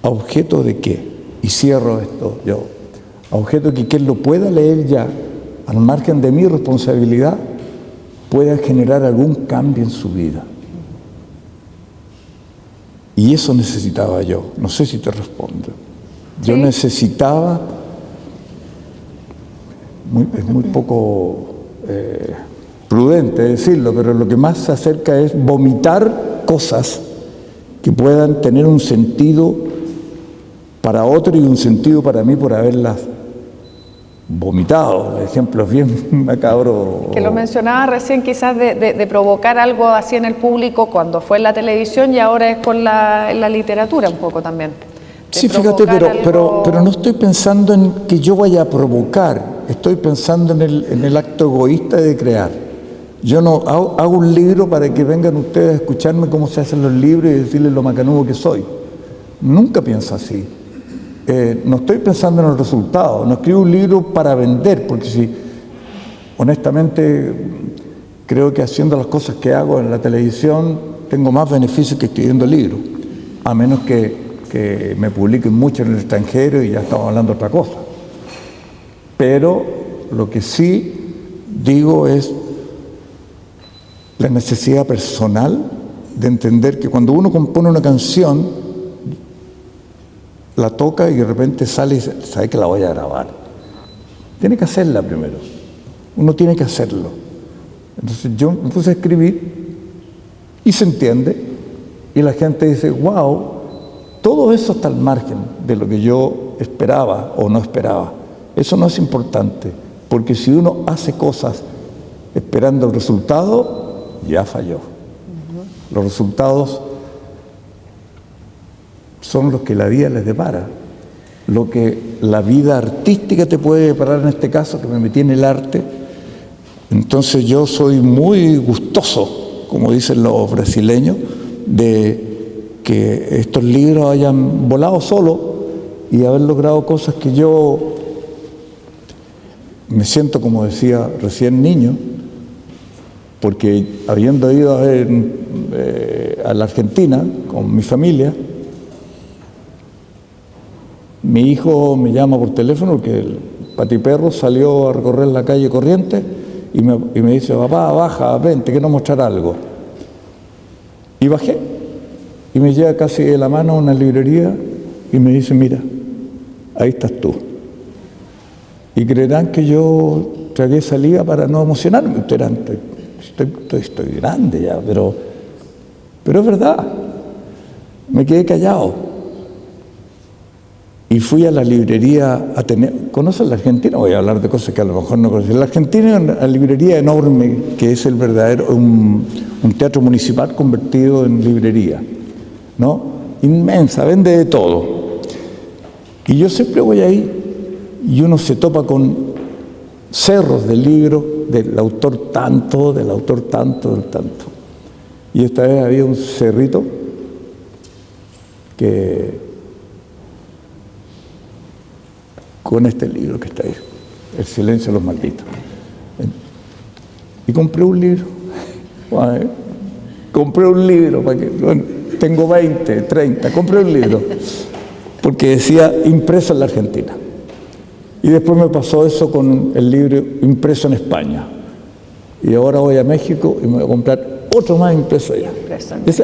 ¿A objeto de qué? Y cierro esto yo. A objeto de que quien lo pueda leer ya, al margen de mi responsabilidad, pueda generar algún cambio en su vida. Y eso necesitaba yo. No sé si te respondo. Yo necesitaba, es muy poco prudente decirlo, pero lo que más se acerca es vomitar cosas que puedan tener un sentido para otro y un sentido para mí por haberlas vomitado. Ejemplos bien macabros. Que lo mencionaba recién, quizás de provocar algo así en el público cuando fue en la televisión y ahora es con en la literatura un poco también. Sí, fíjate, pero no estoy pensando en que yo vaya a provocar, estoy pensando en el acto egoísta de crear. Yo no hago un libro para que vengan ustedes a escucharme cómo se hacen los libros y decirles lo macanudo que soy. Nunca pienso así. No estoy pensando en el resultado, no escribo un libro para vender, porque si honestamente creo que haciendo las cosas que hago en la televisión tengo más beneficios que escribiendo libros, a menos que me publiquen mucho en el extranjero y ya estamos hablando de otra cosa. Pero lo que sí digo es la necesidad personal de entender que cuando uno compone una canción, la toca y de repente sale y dice, ¿sabe que la voy a grabar? Tiene que hacerla primero. Uno tiene que hacerlo. Entonces yo me puse a escribir y se entiende y la gente dice, wow, todo eso está al margen de lo que yo esperaba o no esperaba. Eso no es importante, porque si uno hace cosas esperando el resultado, ya falló. Los resultados son los que la vida les depara, lo que la vida artística te puede deparar en este caso, que me metí en el arte. Entonces yo soy muy gustoso, como dicen los brasileños, de que estos libros hayan volado solo y haber logrado cosas que yo me siento, como decía recién, niño, porque habiendo ido a la Argentina con mi familia, mi hijo me llama por teléfono porque el patiperro salió a recorrer la calle Corrientes y me dice, papá, baja, ven, te quiero mostrar algo. Y bajé y me lleva casi de la mano a una librería y me dice, mira, ahí estás tú. Y creerán que yo tragué saliva para no emocionarme. Estoy grande ya, pero es verdad. Me quedé callado. Y fui a la librería a tener... ¿Conocen la Argentina? Voy a hablar de cosas que a lo mejor no conocen. La Argentina es una librería enorme, que es el verdadero... un teatro municipal convertido en librería, ¿no? Inmensa, vende de todo. Y yo siempre voy ahí y uno se topa con cerros de libros del autor tanto, del autor tanto, del tanto. Y esta vez había un cerrito que... con este libro que está ahí, El silencio de los malditos. Y compré un libro. Compré un libro, para que, bueno, tengo 20, 30, compré un libro, porque decía impreso en la Argentina. Y después me pasó eso con el libro impreso en España. Y ahora voy a México y me voy a comprar otro más impreso allá.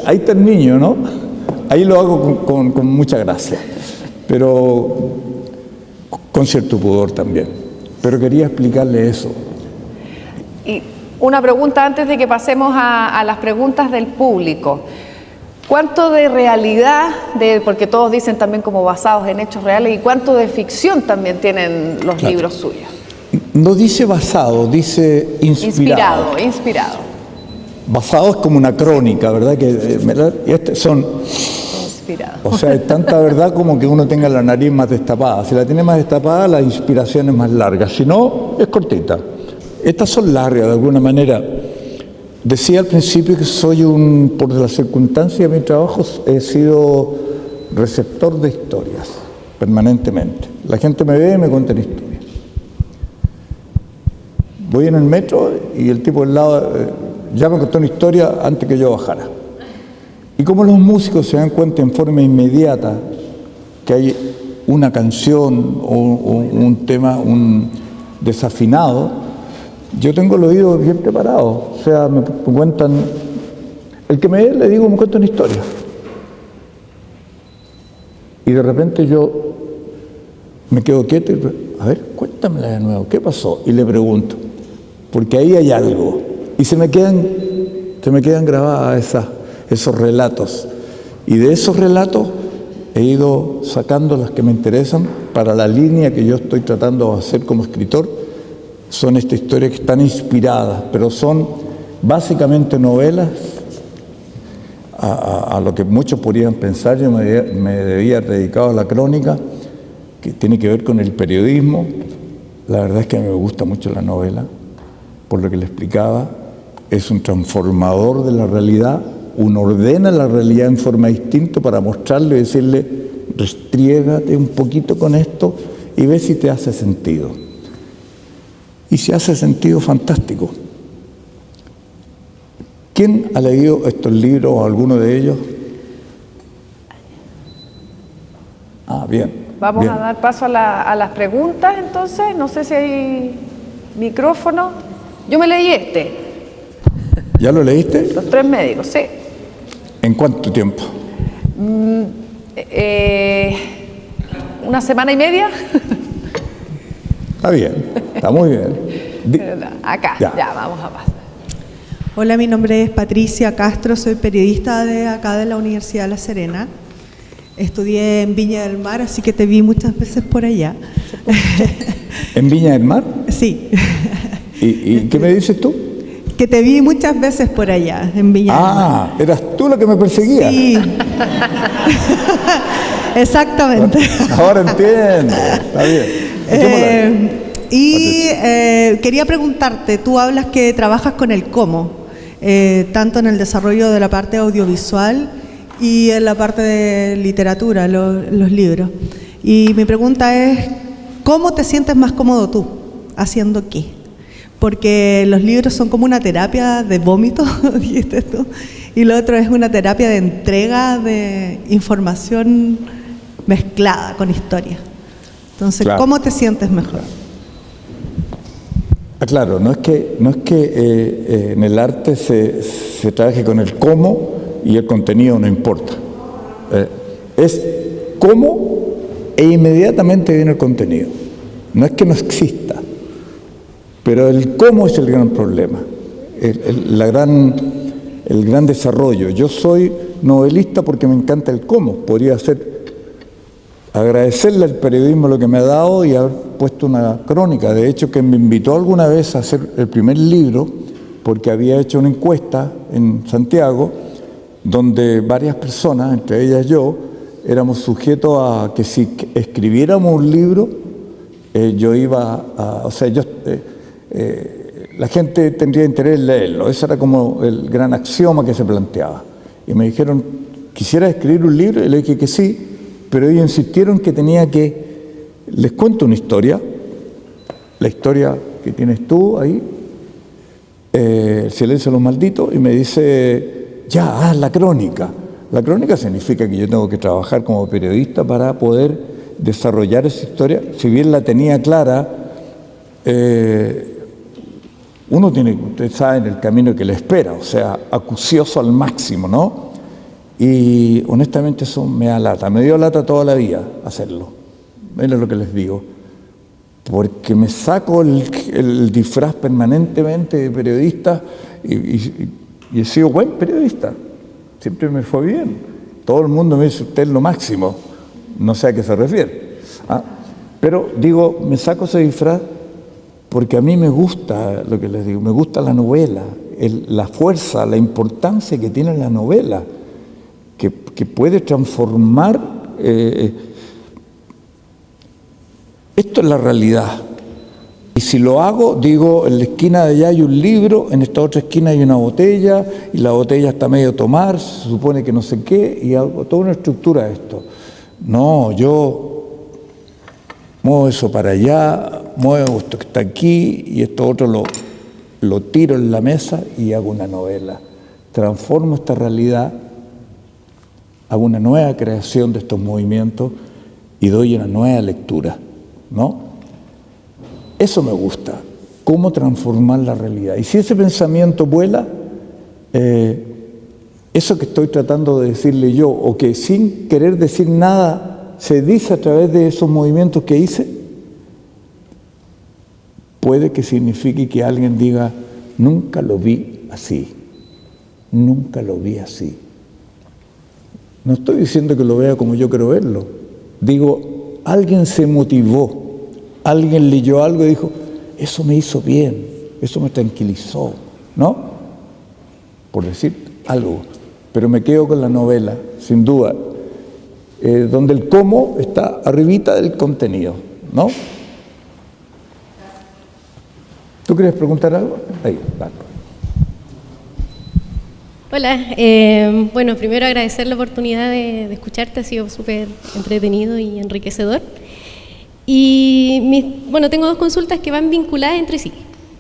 Ahí está el niño, ¿no? Ahí lo hago con mucha gracia. Pero... con cierto pudor también, pero quería explicarle eso. Y una pregunta antes de que pasemos a las preguntas del público. ¿Cuánto de realidad, porque todos dicen también como basados en hechos reales, y cuánto de ficción también tienen los libros suyos? No dice basado, dice inspirado. Inspirado. Basado es como una crónica, ¿verdad? Que son... O sea, hay tanta verdad como que uno tenga la nariz más destapada. Si la tiene más destapada, la inspiración es más larga. Si no, es cortita. Estas son largas, de alguna manera. Decía al principio que soy por las circunstancias de mi trabajo, he sido receptor de historias, permanentemente. La gente me ve y me cuenta historias. Voy en el metro y el tipo del lado ya me contó una historia antes que yo bajara. Y como los músicos se dan cuenta en forma inmediata que hay una canción o un tema, un desafinado, yo tengo el oído bien preparado. O sea, me cuentan, el que me ve le digo, me cuenta una historia. Y de repente yo me quedo quieto y, a ver, cuéntamela de nuevo, ¿qué pasó? Y le pregunto, porque ahí hay algo. Y se me quedan grabadas esos relatos. Y de esos relatos he ido sacando las que me interesan para la línea que yo estoy tratando de hacer como escritor. Son estas historias que están inspiradas, pero son básicamente novelas. A lo que muchos podrían pensar, yo me debía haber dedicado a la crónica, que tiene que ver con el periodismo. La verdad es que a mí me gusta mucho la novela, por lo que le explicaba. Es un transformador de la realidad, uno ordena la realidad en forma distinta para mostrarle y decirle, restriégate un poquito con esto y ve si te hace sentido. Y si hace sentido, fantástico. ¿Quién ha leído estos libros o alguno de ellos? Ah, bien. Vamos bien. a dar paso a las preguntas, entonces. No sé si hay micrófono. Yo me leí este. ¿Ya lo leíste? Los 3 médicos, sí. ¿En cuánto tiempo? 1 semana y media. Está bien, está muy bien. Acá, ya vamos a pasar. Hola, mi nombre es Patricia Castro, soy periodista de acá de la Universidad de La Serena. Estudié en Viña del Mar, así que te vi muchas veces por allá. ¿En Viña del Mar? Sí. ¿Y qué me dices tú? Que te vi muchas veces por allá, en Viña del Mar. Ah, eras tú la que me perseguía. Sí. Exactamente. Ahora entiendo, está bien. Quería preguntarte, tú hablas que trabajas con el cómo, tanto en el desarrollo de la parte audiovisual y en la parte de literatura, los libros. Y mi pregunta es, ¿cómo te sientes más cómodo tú? ¿Haciendo qué? Porque los libros son como una terapia de vómito, dijiste tú, y lo otro es una terapia de entrega de información mezclada con historia. Entonces, claro. ¿Cómo te sientes mejor? Claro, no es que en el arte se trabaje con el cómo y el contenido no importa. Es cómo e inmediatamente viene el contenido. No es que no exista, pero el cómo es el gran problema, el gran desarrollo. Yo soy novelista porque me encanta el cómo. Podría agradecerle al periodismo lo que me ha dado y haber puesto una crónica. De hecho, que me invitó alguna vez a hacer el primer libro, porque había hecho una encuesta en Santiago, donde varias personas, entre ellas yo, éramos sujetos a que si escribiéramos un libro, yo iba a... O sea, la gente tendría interés en leerlo. Ese era como el gran axioma que se planteaba. Y me dijeron, ¿quisiera escribir un libro? Y le dije que sí, pero ellos insistieron que tenía que... Les cuento una historia, la historia que tienes tú ahí, El silencio de los malditos, y me dice, ya, haz la crónica. La crónica significa que yo tengo que trabajar como periodista para poder desarrollar esa historia. Si bien la tenía clara, uno tiene, ustedes saben, el camino que le espera, o sea, acucioso al máximo, ¿no? Y honestamente eso me da lata, me dio lata toda la vida hacerlo. Miren lo que les digo. Porque me saco el disfraz permanentemente de periodista y he sido buen periodista. Siempre me fue bien. Todo el mundo me dice, usted es lo máximo. No sé a qué se refiere. Pero digo, me saco ese disfraz porque a mí me gusta lo que les digo, me gusta la novela, la fuerza, la importancia que tiene la novela, que puede transformar. Esto es la realidad. Y si lo hago, digo, en la esquina de allá hay un libro, en esta otra esquina hay una botella, y la botella está medio tomar, se supone que no sé qué, y hago toda una estructura de esto. No, yo muevo eso para allá, muevo esto que está aquí, y esto otro lo tiro en la mesa y hago una novela. Transformo esta realidad, hago una nueva creación de estos movimientos y doy una nueva lectura, ¿no? Eso me gusta, cómo transformar la realidad. Y si ese pensamiento vuela, eso que estoy tratando de decirle yo, o que sin querer decir nada se dice a través de esos movimientos que hice, puede que signifique que alguien diga, nunca lo vi así, nunca lo vi así. No estoy diciendo que lo vea como yo quiero verlo. Digo, alguien se motivó, alguien leyó algo y dijo, eso me hizo bien, eso me tranquilizó, ¿no? Por decir algo. Pero me quedo con la novela, sin duda, donde el cómo está arribita del contenido, ¿no? ¿Tú quieres preguntar algo? Ahí, vale. Hola, bueno, primero agradecer la oportunidad de escucharte, ha sido súper entretenido y enriquecedor. Y bueno, tengo dos consultas que van vinculadas entre sí.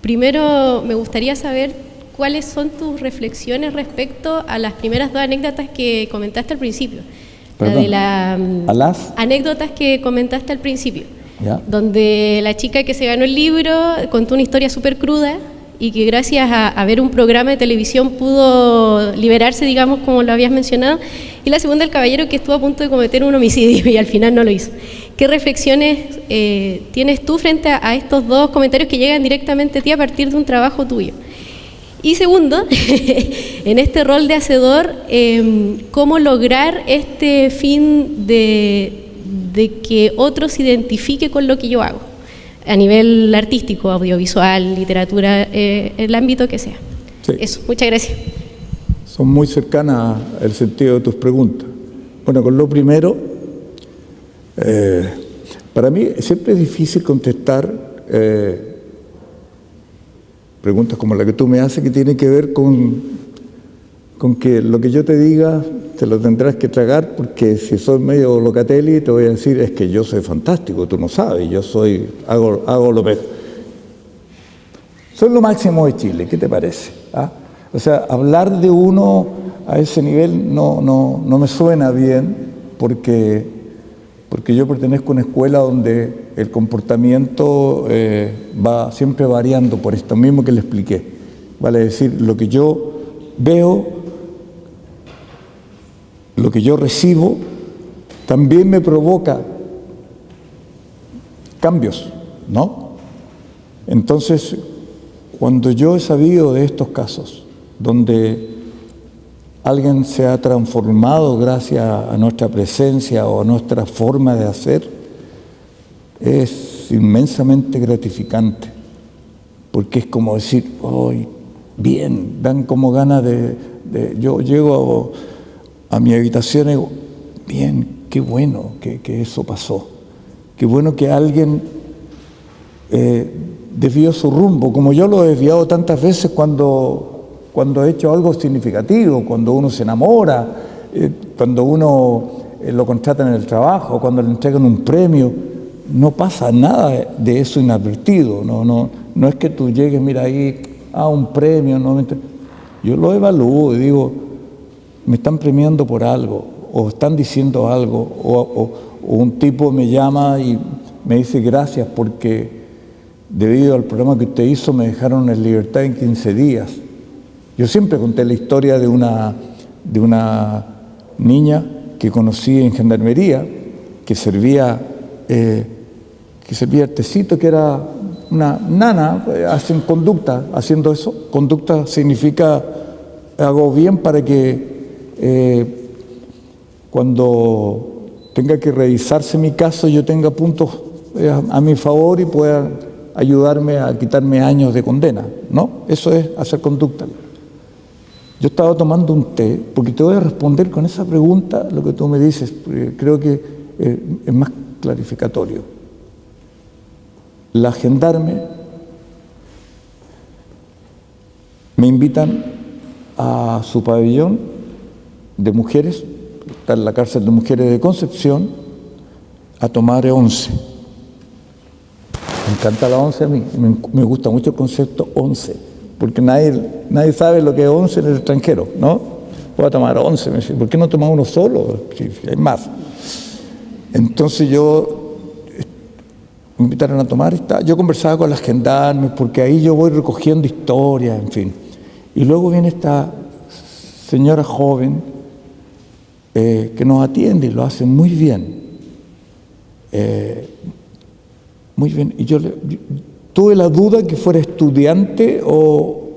Primero, me gustaría saber cuáles son tus reflexiones respecto a las primeras dos anécdotas que comentaste al principio. Perdón, ¿A las anécdotas que comentaste al principio? ¿Ya? Donde la chica que se ganó el libro contó una historia súper cruda y que gracias a ver un programa de televisión pudo liberarse, digamos, como lo habías mencionado. Y la segunda, el caballero que estuvo a punto de cometer un homicidio y al final no lo hizo. ¿Qué reflexiones tienes tú frente a estos dos comentarios que llegan directamente a ti a partir de un trabajo tuyo? Y segundo, en este rol de hacedor, ¿cómo lograr este fin de que otro se identifique con lo que yo hago? A nivel artístico, audiovisual, literatura, el ámbito que sea. Sí. Eso, muchas gracias. Son muy cercanas al sentido de tus preguntas. Bueno, con lo primero, para mí siempre es difícil contestar preguntas como la que tú me haces, que tienen que ver con que lo que yo te diga te lo tendrás que tragar, porque si soy medio locatelli te voy a decir, es que yo soy fantástico, tú no sabes, yo hago lo mejor. Soy lo máximo de Chile, ¿qué te parece? ¿Ah? O sea, hablar de uno a ese nivel no me suena bien, porque yo pertenezco a una escuela donde el comportamiento va siempre variando por esto mismo que le expliqué. Vale decir, lo que yo veo, lo que yo recibo, también me provoca cambios, ¿no? Entonces, cuando yo he sabido de estos casos, donde alguien se ha transformado gracias a nuestra presencia o a nuestra forma de hacer, es inmensamente gratificante, porque es como decir, ¡ay, bien! Dan como ganas yo llego a mi habitación y digo, bien, qué bueno que eso pasó, qué bueno que alguien desvió su rumbo, como yo lo he desviado tantas veces cuando he hecho algo significativo, cuando uno se enamora, cuando uno lo contratan en el trabajo, cuando le entregan un premio. No pasa nada de eso inadvertido, no es que tú llegues, mira ahí, un premio, yo lo evalúo y digo, me están premiando por algo, o están diciendo algo, o un tipo me llama y me dice gracias porque debido al programa que usted hizo me dejaron en libertad en 15 días. Yo siempre conté la historia de una niña que conocí en Gendarmería, que servía el tecito, que era una nana, hacen conducta, haciendo eso. Conducta significa hago bien para que cuando tenga que revisarse mi caso yo tenga puntos a mi favor y pueda ayudarme a quitarme años de condena, ¿no? Eso es hacer conducta. Yo estaba tomando un té, porque te voy a responder con esa pregunta lo que tú me dices, porque creo que es más clarificatorio. La gendarme me invitan a su pabellón de mujeres, está en la cárcel de mujeres de Concepción, a tomar once. Me encanta la once a mí, me gusta mucho el concepto once, porque nadie sabe lo que es once en el extranjero, ¿no? Voy a tomar once, me dice, ¿por qué no toma uno solo? Si hay más. Entonces me invitaron a tomar, yo conversaba con las gendarmes, porque ahí yo voy recogiendo historias, en fin. Y luego viene esta señora joven que nos atiende y lo hace muy bien. Muy bien. Y yo tuve la duda que fuera estudiante o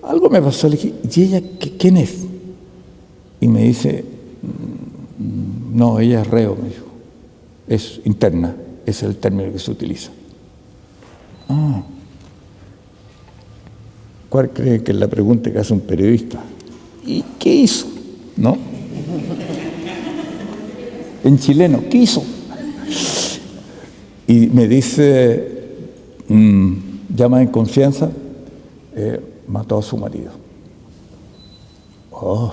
algo me pasó. Le dije, ¿y ella quién es? Y me dice, No, ella es reo, me dijo. Es interna, ese es el término que se utiliza. Ah. ¿Cuál cree que es la pregunta que hace un periodista? ¿Y qué hizo? ¿No? En chileno, ¿qué hizo? Y me dice, llama en confianza, mató a su marido. Oh,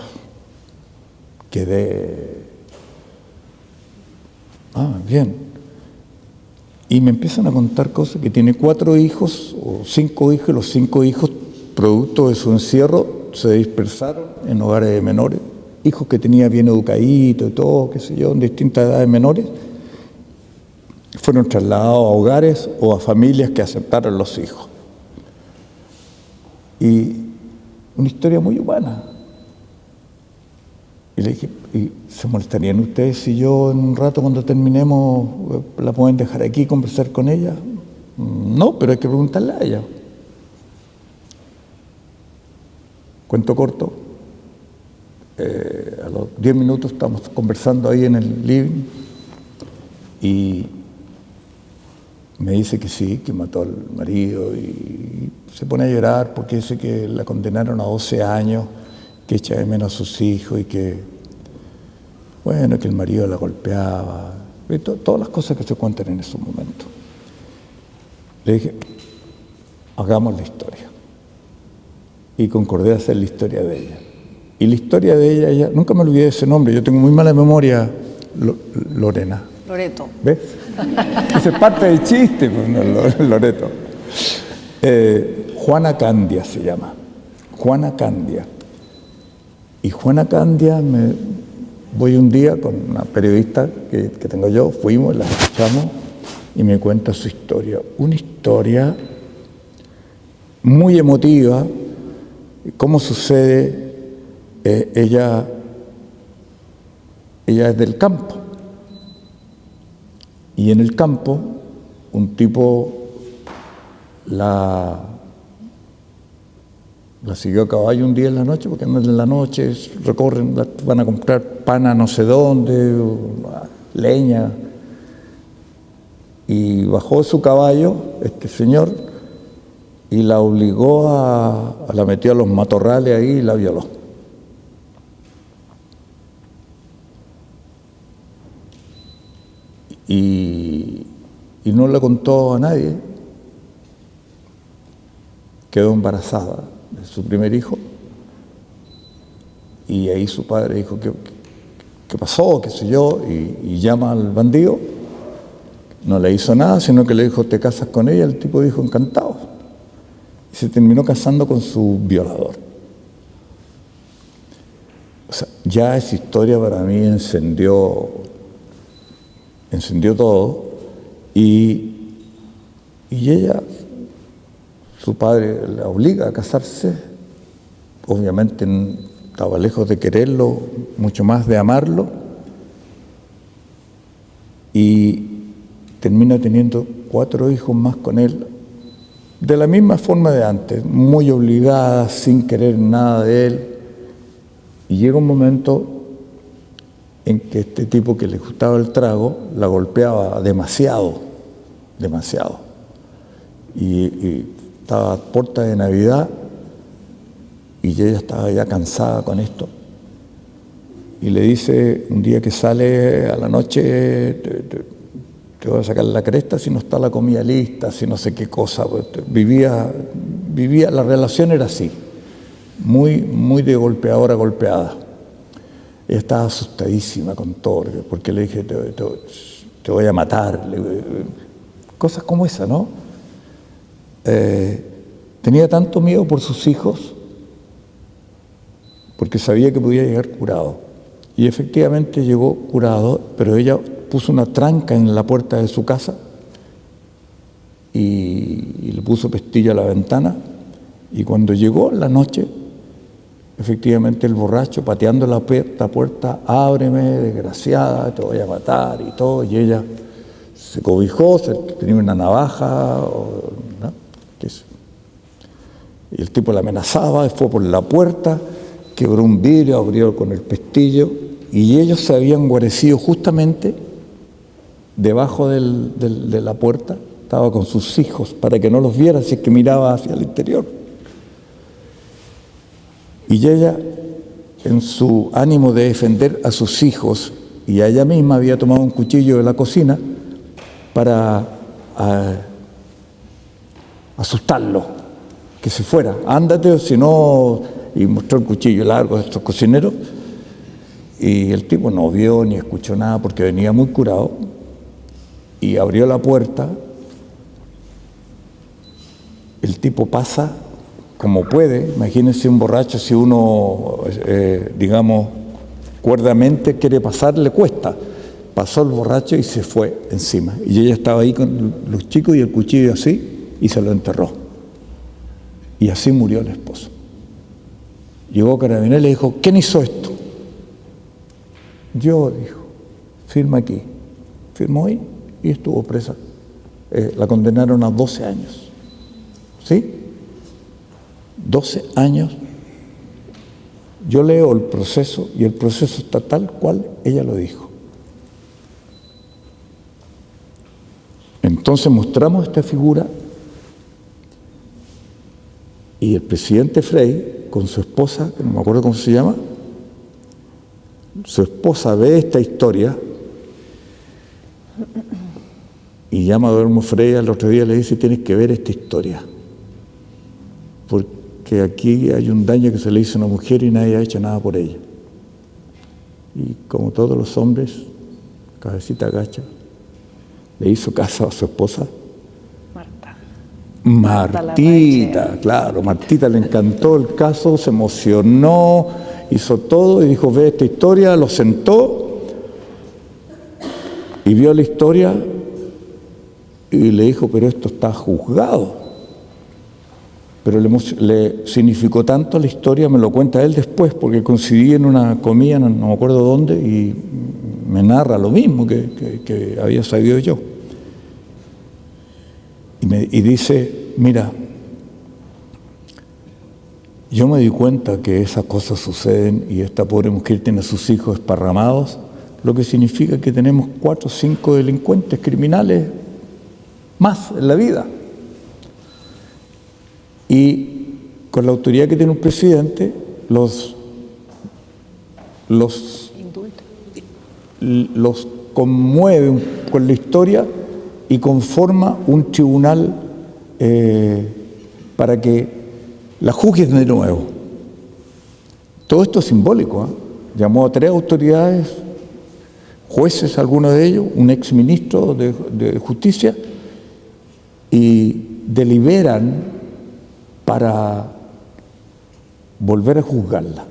quedé... bien. Y me empiezan a contar cosas, que tiene 4 hijos o 5 hijos, y los 5 hijos, producto de su encierro, se dispersaron en hogares de menores, hijos que tenía bien educaditos y todo, qué sé yo, en distintas edades menores, fueron trasladados a hogares o a familias que aceptaron los hijos. Y una historia muy humana. Y le dije, ¿y se molestarían ustedes si yo en un rato, cuando terminemos, la pueden dejar aquí y conversar con ella? No, pero hay que preguntarle a ella. Cuento corto, a los 10 minutos estamos conversando ahí en el living y me dice que sí, que mató al marido, y se pone a llorar porque dice que la condenaron a 12 años, que echa de menos a sus hijos y que, bueno, que el marido la golpeaba, todas las cosas que se cuentan en esos momentos. Le dije, hagamos la historia. Y concordé hacer la historia de ella. Y la historia de ella, nunca me olvidé de ese nombre, yo tengo muy mala memoria, Lorena. Loreto. ¿Ves? Esa es parte del chiste, pues, no, Loreto. Juana Candia se llama. Juana Candia. Y Juana Candia, voy un día con una periodista que tengo yo, fuimos, la escuchamos y me cuenta su historia. Una historia muy emotiva. ¿Cómo sucede? Ella es del campo. Y en el campo, un tipo la siguió a caballo un día en la noche, porque en la noche recorren, van a comprar pan a no sé dónde, leña. Y bajó su caballo, este señor, y la obligó la metió a los matorrales ahí y la violó. Y no le contó a nadie. Quedó embarazada de su primer hijo. Y ahí su padre dijo, ¿qué pasó? ¿Qué sé yo? Y llama al bandido. No le hizo nada, sino que le dijo, ¿te casas con ella? El tipo dijo, encantado. Y se terminó casando con su violador. O sea, ya esa historia para mí encendió todo, y ella, su padre la obliga a casarse, obviamente estaba lejos de quererlo, mucho más de amarlo, y termina teniendo 4 hijos más con él, de la misma forma de antes, muy obligada, sin querer nada de él, y llega un momento en que este tipo que le gustaba el trago la golpeaba demasiado. Y estaba a puerta de Navidad y ella estaba ya cansada con esto. Y le dice un día que sale a la noche, te voy a sacar la cresta si no está la comida lista, si no sé qué cosa. Vivía, la relación era así, muy de golpeadora a golpeada. Ella estaba asustadísima con todo, porque le dije, te voy a matar. Cosas como esa, ¿no? Tenía tanto miedo por sus hijos, porque sabía que podía llegar curado. Y efectivamente llegó curado, pero ella puso una tranca en la puerta de su casa y le puso pestillo a la ventana. Y cuando llegó en la noche, efectivamente el borracho, pateando la puerta, ábreme, desgraciada, te voy a matar y todo, y ella se cobijó, tenía una navaja, ¿no? Y el tipo la amenazaba, fue por la puerta, quebró un vidrio, abrió con el pestillo y ellos se habían guarecido justamente debajo de la puerta, estaba con sus hijos, para que no los viera si es que miraba hacia el interior. Y ella, en su ánimo de defender a sus hijos, y a ella misma había tomado un cuchillo de la cocina para asustarlo, que se fuera, ándate o si no, y mostró el cuchillo largo de estos cocineros, y el tipo no vio ni escuchó nada porque venía muy curado, y abrió la puerta. El tipo pasa como puede, imagínense un borracho, si uno, digamos, cuerdamente quiere pasar, le cuesta. Pasó el borracho y se fue encima. Y ella estaba ahí con los chicos y el cuchillo así, y se lo enterró. Y así murió el esposo. Llegó Carabineros y le dijo, ¿quién hizo esto? Yo, dijo, firma aquí. Firmó ahí y estuvo presa. La condenaron a 12 años. ¿Sí? 12 años. Yo leo el proceso y el proceso está tal cual ella lo dijo. Entonces mostramos esta figura y el presidente Frei con su esposa, que no me acuerdo cómo se llama, su esposa ve esta historia y llama a Guillermo Frei al otro día y le dice, tienes que ver esta historia, porque aquí hay un daño que se le hizo a una mujer y nadie ha hecho nada por ella. Y como todos los hombres, cabecita agacha, le hizo caso a su esposa. Martita, claro, Martita le encantó el caso, se emocionó, hizo todo y dijo, ve esta historia, lo sentó y vio la historia y le dijo, pero esto está juzgado. Pero le significó tanto la historia, me lo cuenta él después, porque coincidí en una comida, no me acuerdo dónde, y me narra lo mismo que había sabido yo. Y dice, mira, yo me di cuenta que esas cosas suceden y esta pobre mujer tiene a sus hijos esparramados, lo que significa que tenemos 4 o 5 delincuentes criminales más en la vida. Y con la autoridad que tiene un presidente, los conmueve con la historia y conforma un tribunal para que la juzguen de nuevo. Todo esto es simbólico, ¿eh? Llamó a 3 autoridades, jueces, algunos de ellos, un exministro de Justicia, y deliberan para volver a juzgarla.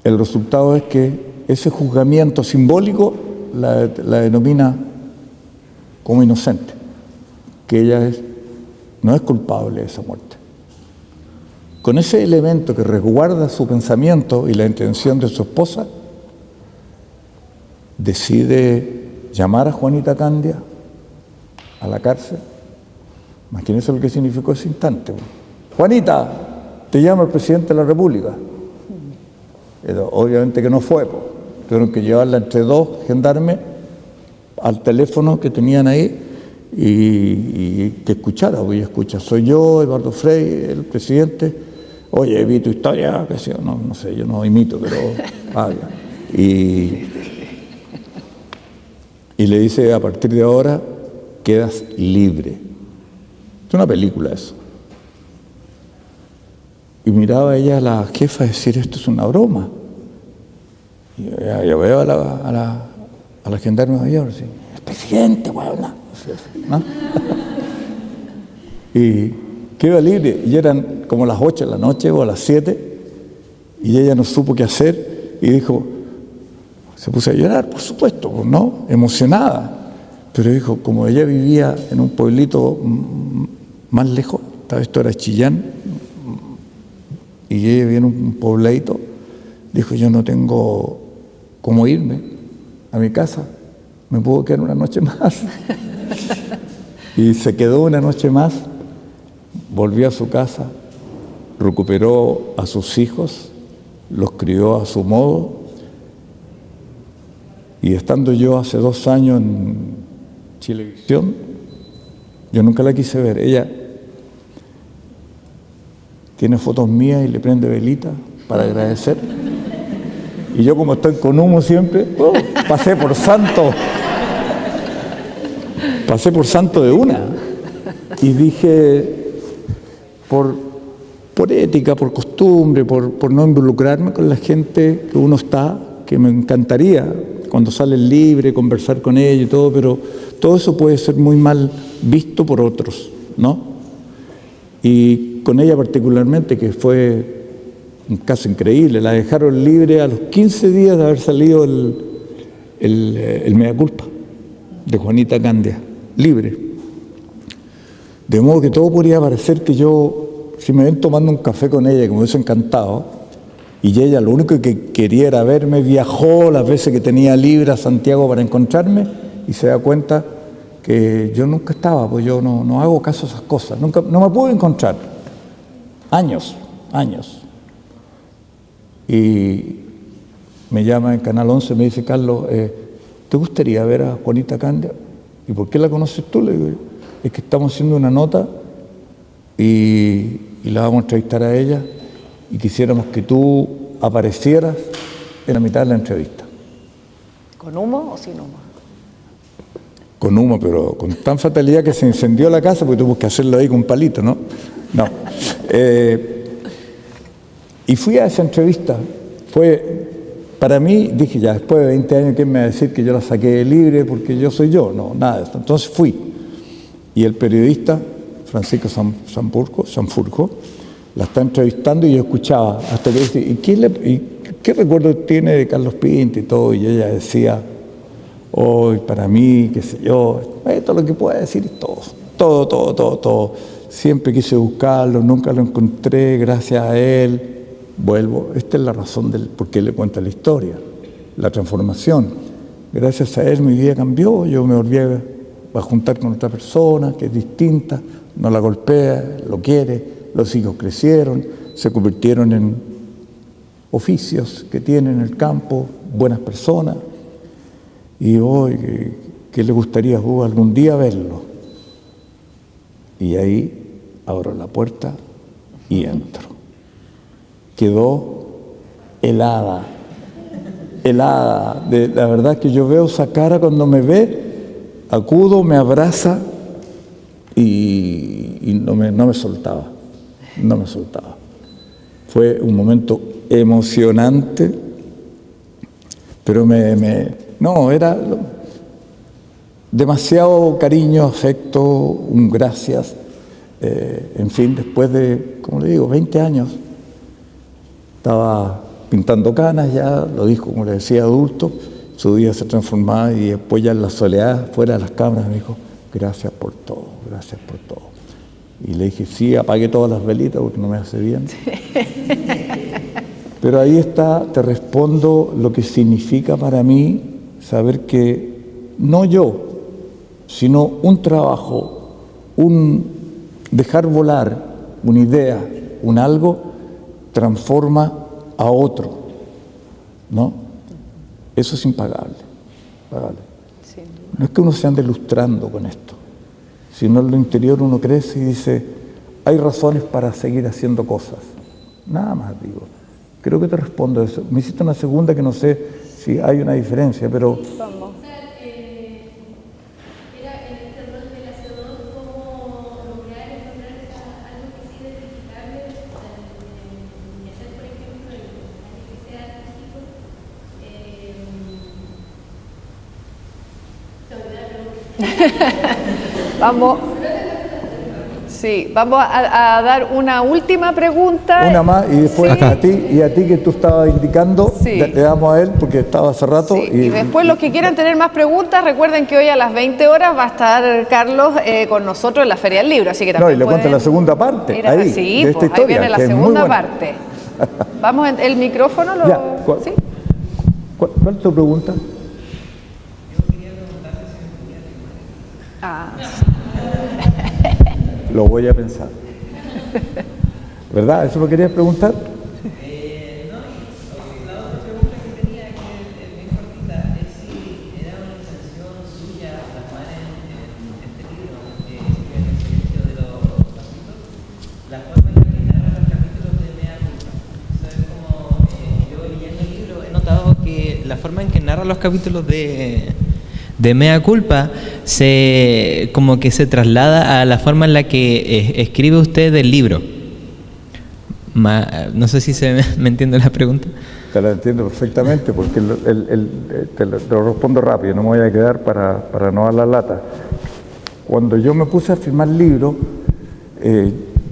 El resultado es que ese juzgamiento simbólico la denomina como inocente, que ella no es culpable de esa muerte. Con ese elemento que resguarda su pensamiento y la intención de su esposa, decide llamar a Juanita Candia a la cárcel. Imagínense lo que significó ese instante. Juanita, te llama el presidente de la República. Obviamente que no fue, pues. Tuvieron que llevarla entre 2 gendarmes al teléfono que tenían ahí y que escuchara. Voy a escuchar, soy yo, Eduardo Frei, el presidente. Oye, vi tu historia, que sea, no sé, yo no imito, pero y le dice, a partir de ahora quedas libre. Es una película eso. Y miraba ella a la jefa decir, esto es una broma. Y yo veo a la gendarme mayor, así, el presidente, weón, ¿no? Y queda libre, y eran como las 8 de la noche o a las 7, y ella no supo qué hacer, y dijo, se puso a llorar, por supuesto, ¿no? Emocionada, pero dijo, como ella vivía en un pueblito más lejos, esto era Chillán, y ella vivía en un pobladito, dijo, yo no tengo cómo irme a mi casa, me puedo quedar una noche más. Y se quedó una noche más, volvió a su casa, recuperó a sus hijos los crió a su modo. Y estando yo hace 2 años en Chilevisión, yo nunca la quise ver. Ella tiene fotos mías y le prende velita para agradecer. Y yo, como estoy con humo siempre, pasé por santo de una. Y dije, por ética, por costumbre, por no involucrarme con la gente que uno está, que me encantaría cuando sale libre, conversar con ellos y todo, pero todo eso puede ser muy mal visto por otros, ¿no? Y con ella particularmente, que fue un caso increíble, la dejaron libre a los 15 días de haber salido el mea culpa de Juanita Candia, libre. De modo que todo podría parecer que yo, si me ven tomando un café con ella, que me hubiese encantado, y ella lo único que quería era verme, viajó las veces que tenía libre a Santiago para encontrarme, y se da cuenta que yo nunca estaba, pues yo no hago caso a esas cosas, nunca, no me pude encontrar. Años. Y me llama en Canal 11, me dice, Carlos, ¿te gustaría ver a Juanita Candia? ¿Y por qué la conoces tú? Le digo, es que estamos haciendo una nota y la vamos a entrevistar a ella y quisiéramos que tú aparecieras en la mitad de la entrevista. ¿Con humo o sin humo? Con humo, pero con tan fatalidad que se incendió la casa porque tuvimos que hacerlo ahí con un palito, ¿no? No. Y fui a esa entrevista. Fue, para mí, dije ya, después de 20 años, ¿quién me va a decir que yo la saqué libre porque yo soy yo? No, nada de esto. Entonces fui. Y el periodista, Francisco Sanfurco, la está entrevistando y yo escuchaba hasta que dice, ¿qué recuerdo tiene de Carlos Pinto y todo? Y ella decía, hoy para mí, qué sé yo, todo lo que pueda decir es todo. Siempre quise buscarlo, nunca lo encontré, gracias a él. Vuelvo, esta es la razón del por qué le cuenta la historia, la transformación. Gracias a él mi vida cambió, yo me volví a juntar con otra persona que es distinta, no la golpea, lo quiere, los hijos crecieron, se convirtieron en oficios que tienen en el campo, buenas personas. Y hoy, ¿qué le gustaría algún día verlo? Y ahí abro la puerta y entro. Quedó helada. La verdad que yo veo esa cara cuando me ve, acudo, me abraza y no me soltaba. Fue un momento emocionante, pero era demasiado cariño, afecto, un gracias. En fin, después de, como le digo, 20 años, estaba pintando canas ya, lo dijo, como le decía, adulto, su vida se transformaba y después ya en la soledad, fuera de las cámaras, me dijo, gracias por todo. Y le dije, sí, apague todas las velitas porque no me hace bien. Pero ahí está, te respondo lo que significa para mí saber que no yo, sino un trabajo, un dejar volar una idea, un algo, transforma a otro, ¿no? Eso es impagable. No es que uno se ande lustrando con esto, sino en lo interior uno crece y dice, hay razones para seguir haciendo cosas. Nada más digo. Creo que te respondo eso. Me hiciste una segunda que no sé si hay una diferencia, pero... Vamos. Vamos a dar una última pregunta. Una más y después sí. a ti que tú estabas indicando, sí. le damos a él porque estaba hace rato. Sí. Y después los que quieran tener más preguntas, recuerden que hoy a las 20 horas va a estar Carlos con nosotros en la Feria del Libro, así que también y le cuento la segunda parte, de esta historia, ahí viene la segunda parte. Vamos, el micrófono. ¿Sí? ¿Cuál es tu pregunta? Lo voy a pensar. ¿Verdad? ¿Eso lo querías preguntar? No, forma en que narra los capítulos de Mea Culpa como que se traslada a la forma en la que escribe usted el libro. No sé si me entiende la pregunta. Te la entiendo perfectamente, porque te lo respondo rápido, no me voy a quedar para no dar la lata. Cuando yo me puse a firmar libros,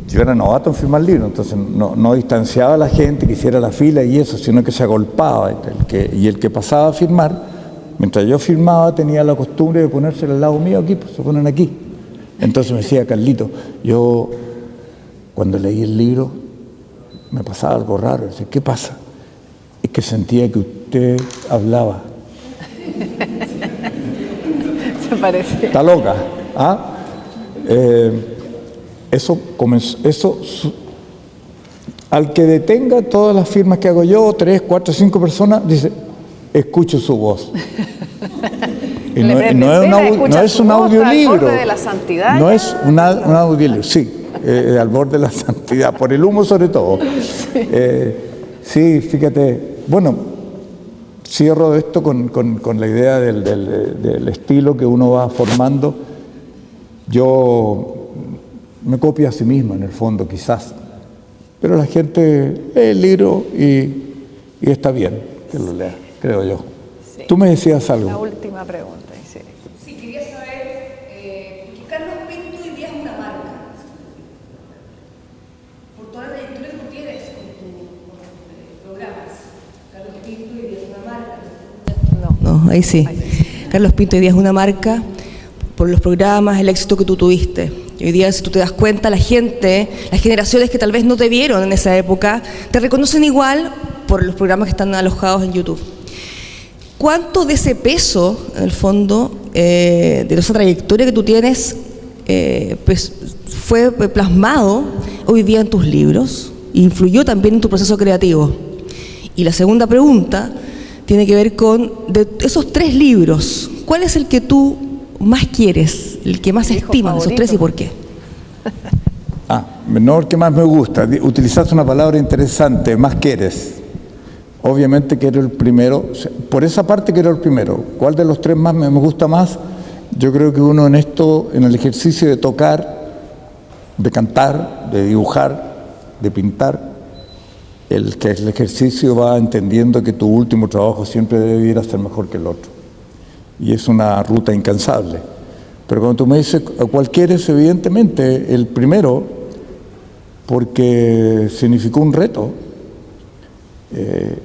yo era novato en firmar libros, entonces no distanciaba a la gente que hiciera la fila y eso, sino que se agolpaba. Y el que pasaba a firmar, mientras yo firmaba, tenía la costumbre de ponerse al lado mío aquí, pues se ponen aquí. Entonces me decía, Carlito, yo cuando leí el libro me pasaba algo raro. Decía, ¿qué pasa? Es que sentía que usted hablaba. Se parece. Está loca. ¿Ah? Eso comenzó, al que detenga todas las firmas que hago yo, 3, 4, 5 personas, dice, escucho su voz. Y no es un audiolibro. De la santidad, no es un audiolibro, sí, al borde de la santidad, por el humo sobre todo. Sí, fíjate, bueno, cierro esto con la idea del estilo que uno va formando. Yo me copio a sí mismo en el fondo, quizás, pero la gente lee el libro y está bien que lo lea, creo yo. Sí. Tú me decías algo. La última pregunta, sí. Sí, quería saber que Carlos Pinto hoy día es una marca. Por toda la trayectoria que tú tienes con tus programas. Carlos Pinto hoy día es una marca. No, ahí sí. Carlos Pinto hoy día es una marca por los programas, el éxito que tú tuviste. Y hoy día, si tú te das cuenta, la gente, las generaciones que tal vez no te vieron en esa época, te reconocen igual por los programas que están alojados en YouTube. ¿Cuánto de ese peso, en el fondo, de esa trayectoria que tú tienes, pues, fue plasmado hoy día en tus libros e influyó también en tu proceso creativo? Y la segunda pregunta tiene que ver con, de esos 3 libros, ¿cuál es el que tú más quieres, el que más estimas de esos 3 y por qué? No el que más me gusta. Utilizaste una palabra interesante, más quieres. Obviamente quiero el primero, por esa parte quiero el primero. ¿Cuál de los 3 más me gusta más? Yo creo que uno en esto, en el ejercicio de tocar, de cantar, de dibujar, de pintar, el ejercicio va entendiendo que tu último trabajo siempre debe ir a ser mejor que el otro. Y es una ruta incansable. Pero cuando tú me dices cuál quieres, evidentemente el primero, porque significó un reto,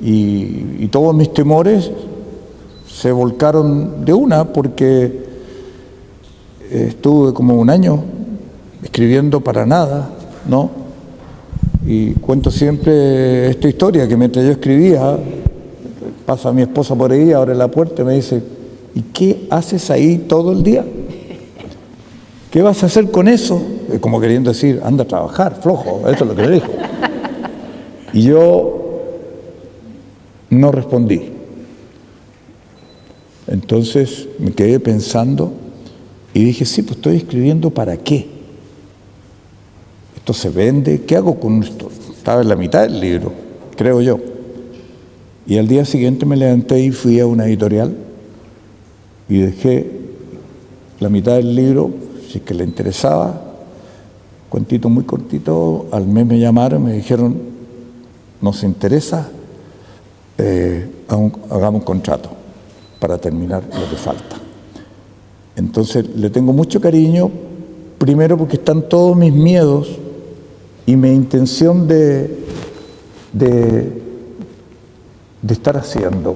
y todos mis temores se volcaron de una, porque estuve como un año escribiendo para nada, ¿no? Y cuento siempre esta historia, que mientras yo escribía, pasa mi esposa por ahí, abre la puerta y me dice, ¿y qué haces ahí todo el día? ¿Qué vas a hacer con eso? Como queriendo decir, anda a trabajar, flojo, eso es lo que le dijo. Y yo no respondí. Entonces me quedé pensando y dije, sí, pues estoy escribiendo ¿para qué? Esto se vende, ¿qué hago con esto? Estaba en la mitad del libro, creo yo. Y al día siguiente me levanté y fui a una editorial y dejé la mitad del libro, si es que le interesaba, cuentito muy cortito. Al mes me llamaron y me dijeron, nos interesa, hagamos un contrato para terminar lo que falta. Entonces le tengo mucho cariño, primero porque están todos mis miedos y mi intención de estar haciendo.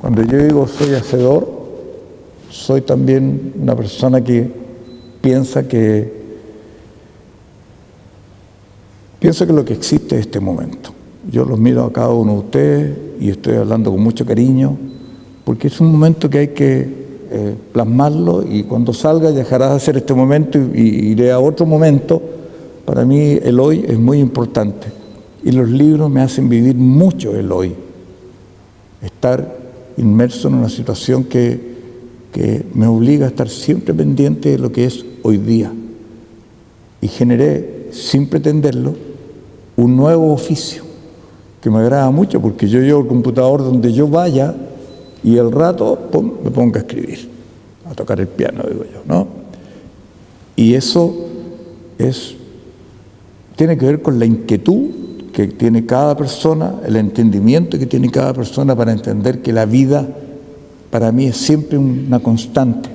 Cuando yo digo soy hacedor, soy también una persona que piensa que lo que existe es este momento. Yo los miro a cada uno de ustedes y estoy hablando con mucho cariño, porque es un momento que hay que plasmarlo, y cuando salga dejarás de hacer este momento y iré a otro momento. Para mí el hoy es muy importante y los libros me hacen vivir mucho el hoy, estar inmerso en una situación que me obliga a estar siempre pendiente de lo que es hoy día, y generé, sin pretenderlo, un nuevo oficio que me agrada mucho, porque yo llevo el computador donde yo vaya y el rato me pongo a escribir, a tocar el piano, digo yo, ¿no? Y eso tiene que ver con la inquietud que tiene cada persona, el entendimiento que tiene cada persona para entender que la vida para mí es siempre una constante.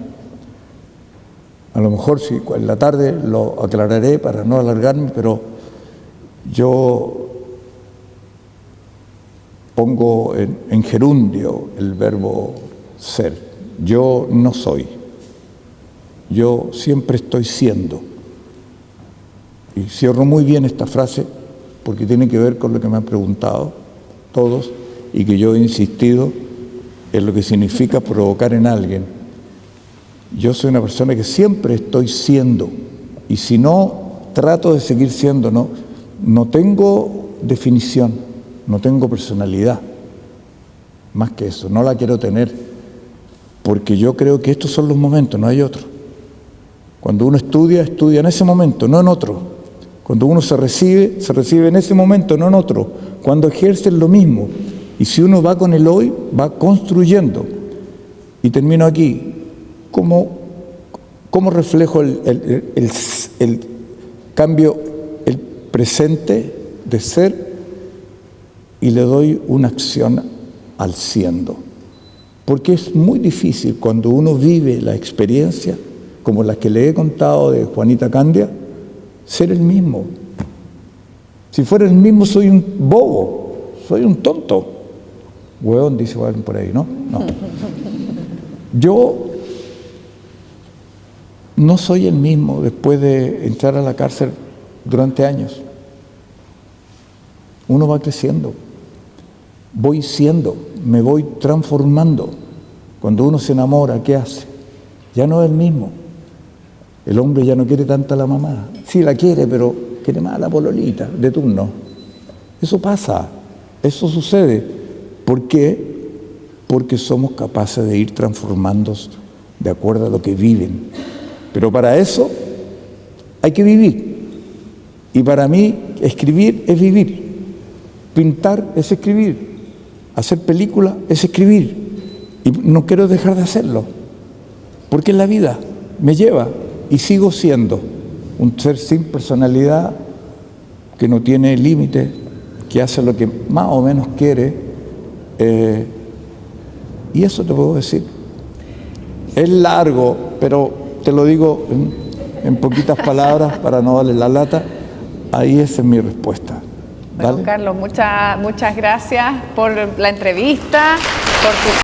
A lo mejor si en la tarde lo aclararé para no alargarme, pero yo pongo en gerundio el verbo ser. Yo no soy. Yo siempre estoy siendo. Y cierro muy bien esta frase porque tiene que ver con lo que me han preguntado todos y que yo he insistido en lo que significa provocar en alguien. Yo soy una persona que siempre estoy siendo, y si no, trato de seguir siendo, no tengo definición, no tengo personalidad, más que eso, no la quiero tener, porque yo creo que estos son los momentos, no hay otro. Cuando uno estudia en ese momento, no en otro. Cuando uno se recibe en ese momento, no en otro. Cuando ejerce es lo mismo. Y si uno va con el hoy, va construyendo. Y termino aquí. ¿Cómo reflejo el cambio, el presente de ser? Y le doy una acción al siendo. Porque es muy difícil cuando uno vive la experiencia, como la que le he contado de Juanita Candia, ser el mismo. Si fuera el mismo, soy un bobo, soy un tonto. Hueón, dice alguien por ahí, ¿no? No. Yo no soy el mismo después de entrar a la cárcel durante años. Uno va creciendo, voy siendo, me voy transformando. Cuando uno se enamora, ¿qué hace? Ya no es el mismo. El hombre ya no quiere tanto a la mamá. Sí la quiere, pero quiere más a la pololita de turno. Eso pasa, eso sucede. ¿Por qué? Porque somos capaces de ir transformándonos de acuerdo a lo que viven. Pero para eso hay que vivir. Y para mí, escribir es vivir. Pintar es escribir. Hacer película es escribir. Y no quiero dejar de hacerlo. Porque en la vida me lleva. Y sigo siendo un ser sin personalidad, que no tiene límite, que hace lo que más o menos quiere. Y eso te puedo decir. Es largo, pero te lo digo en poquitas palabras para no darle la lata. Ahí esa es mi respuesta. Bueno, Carlos, muchas gracias por la entrevista, por tu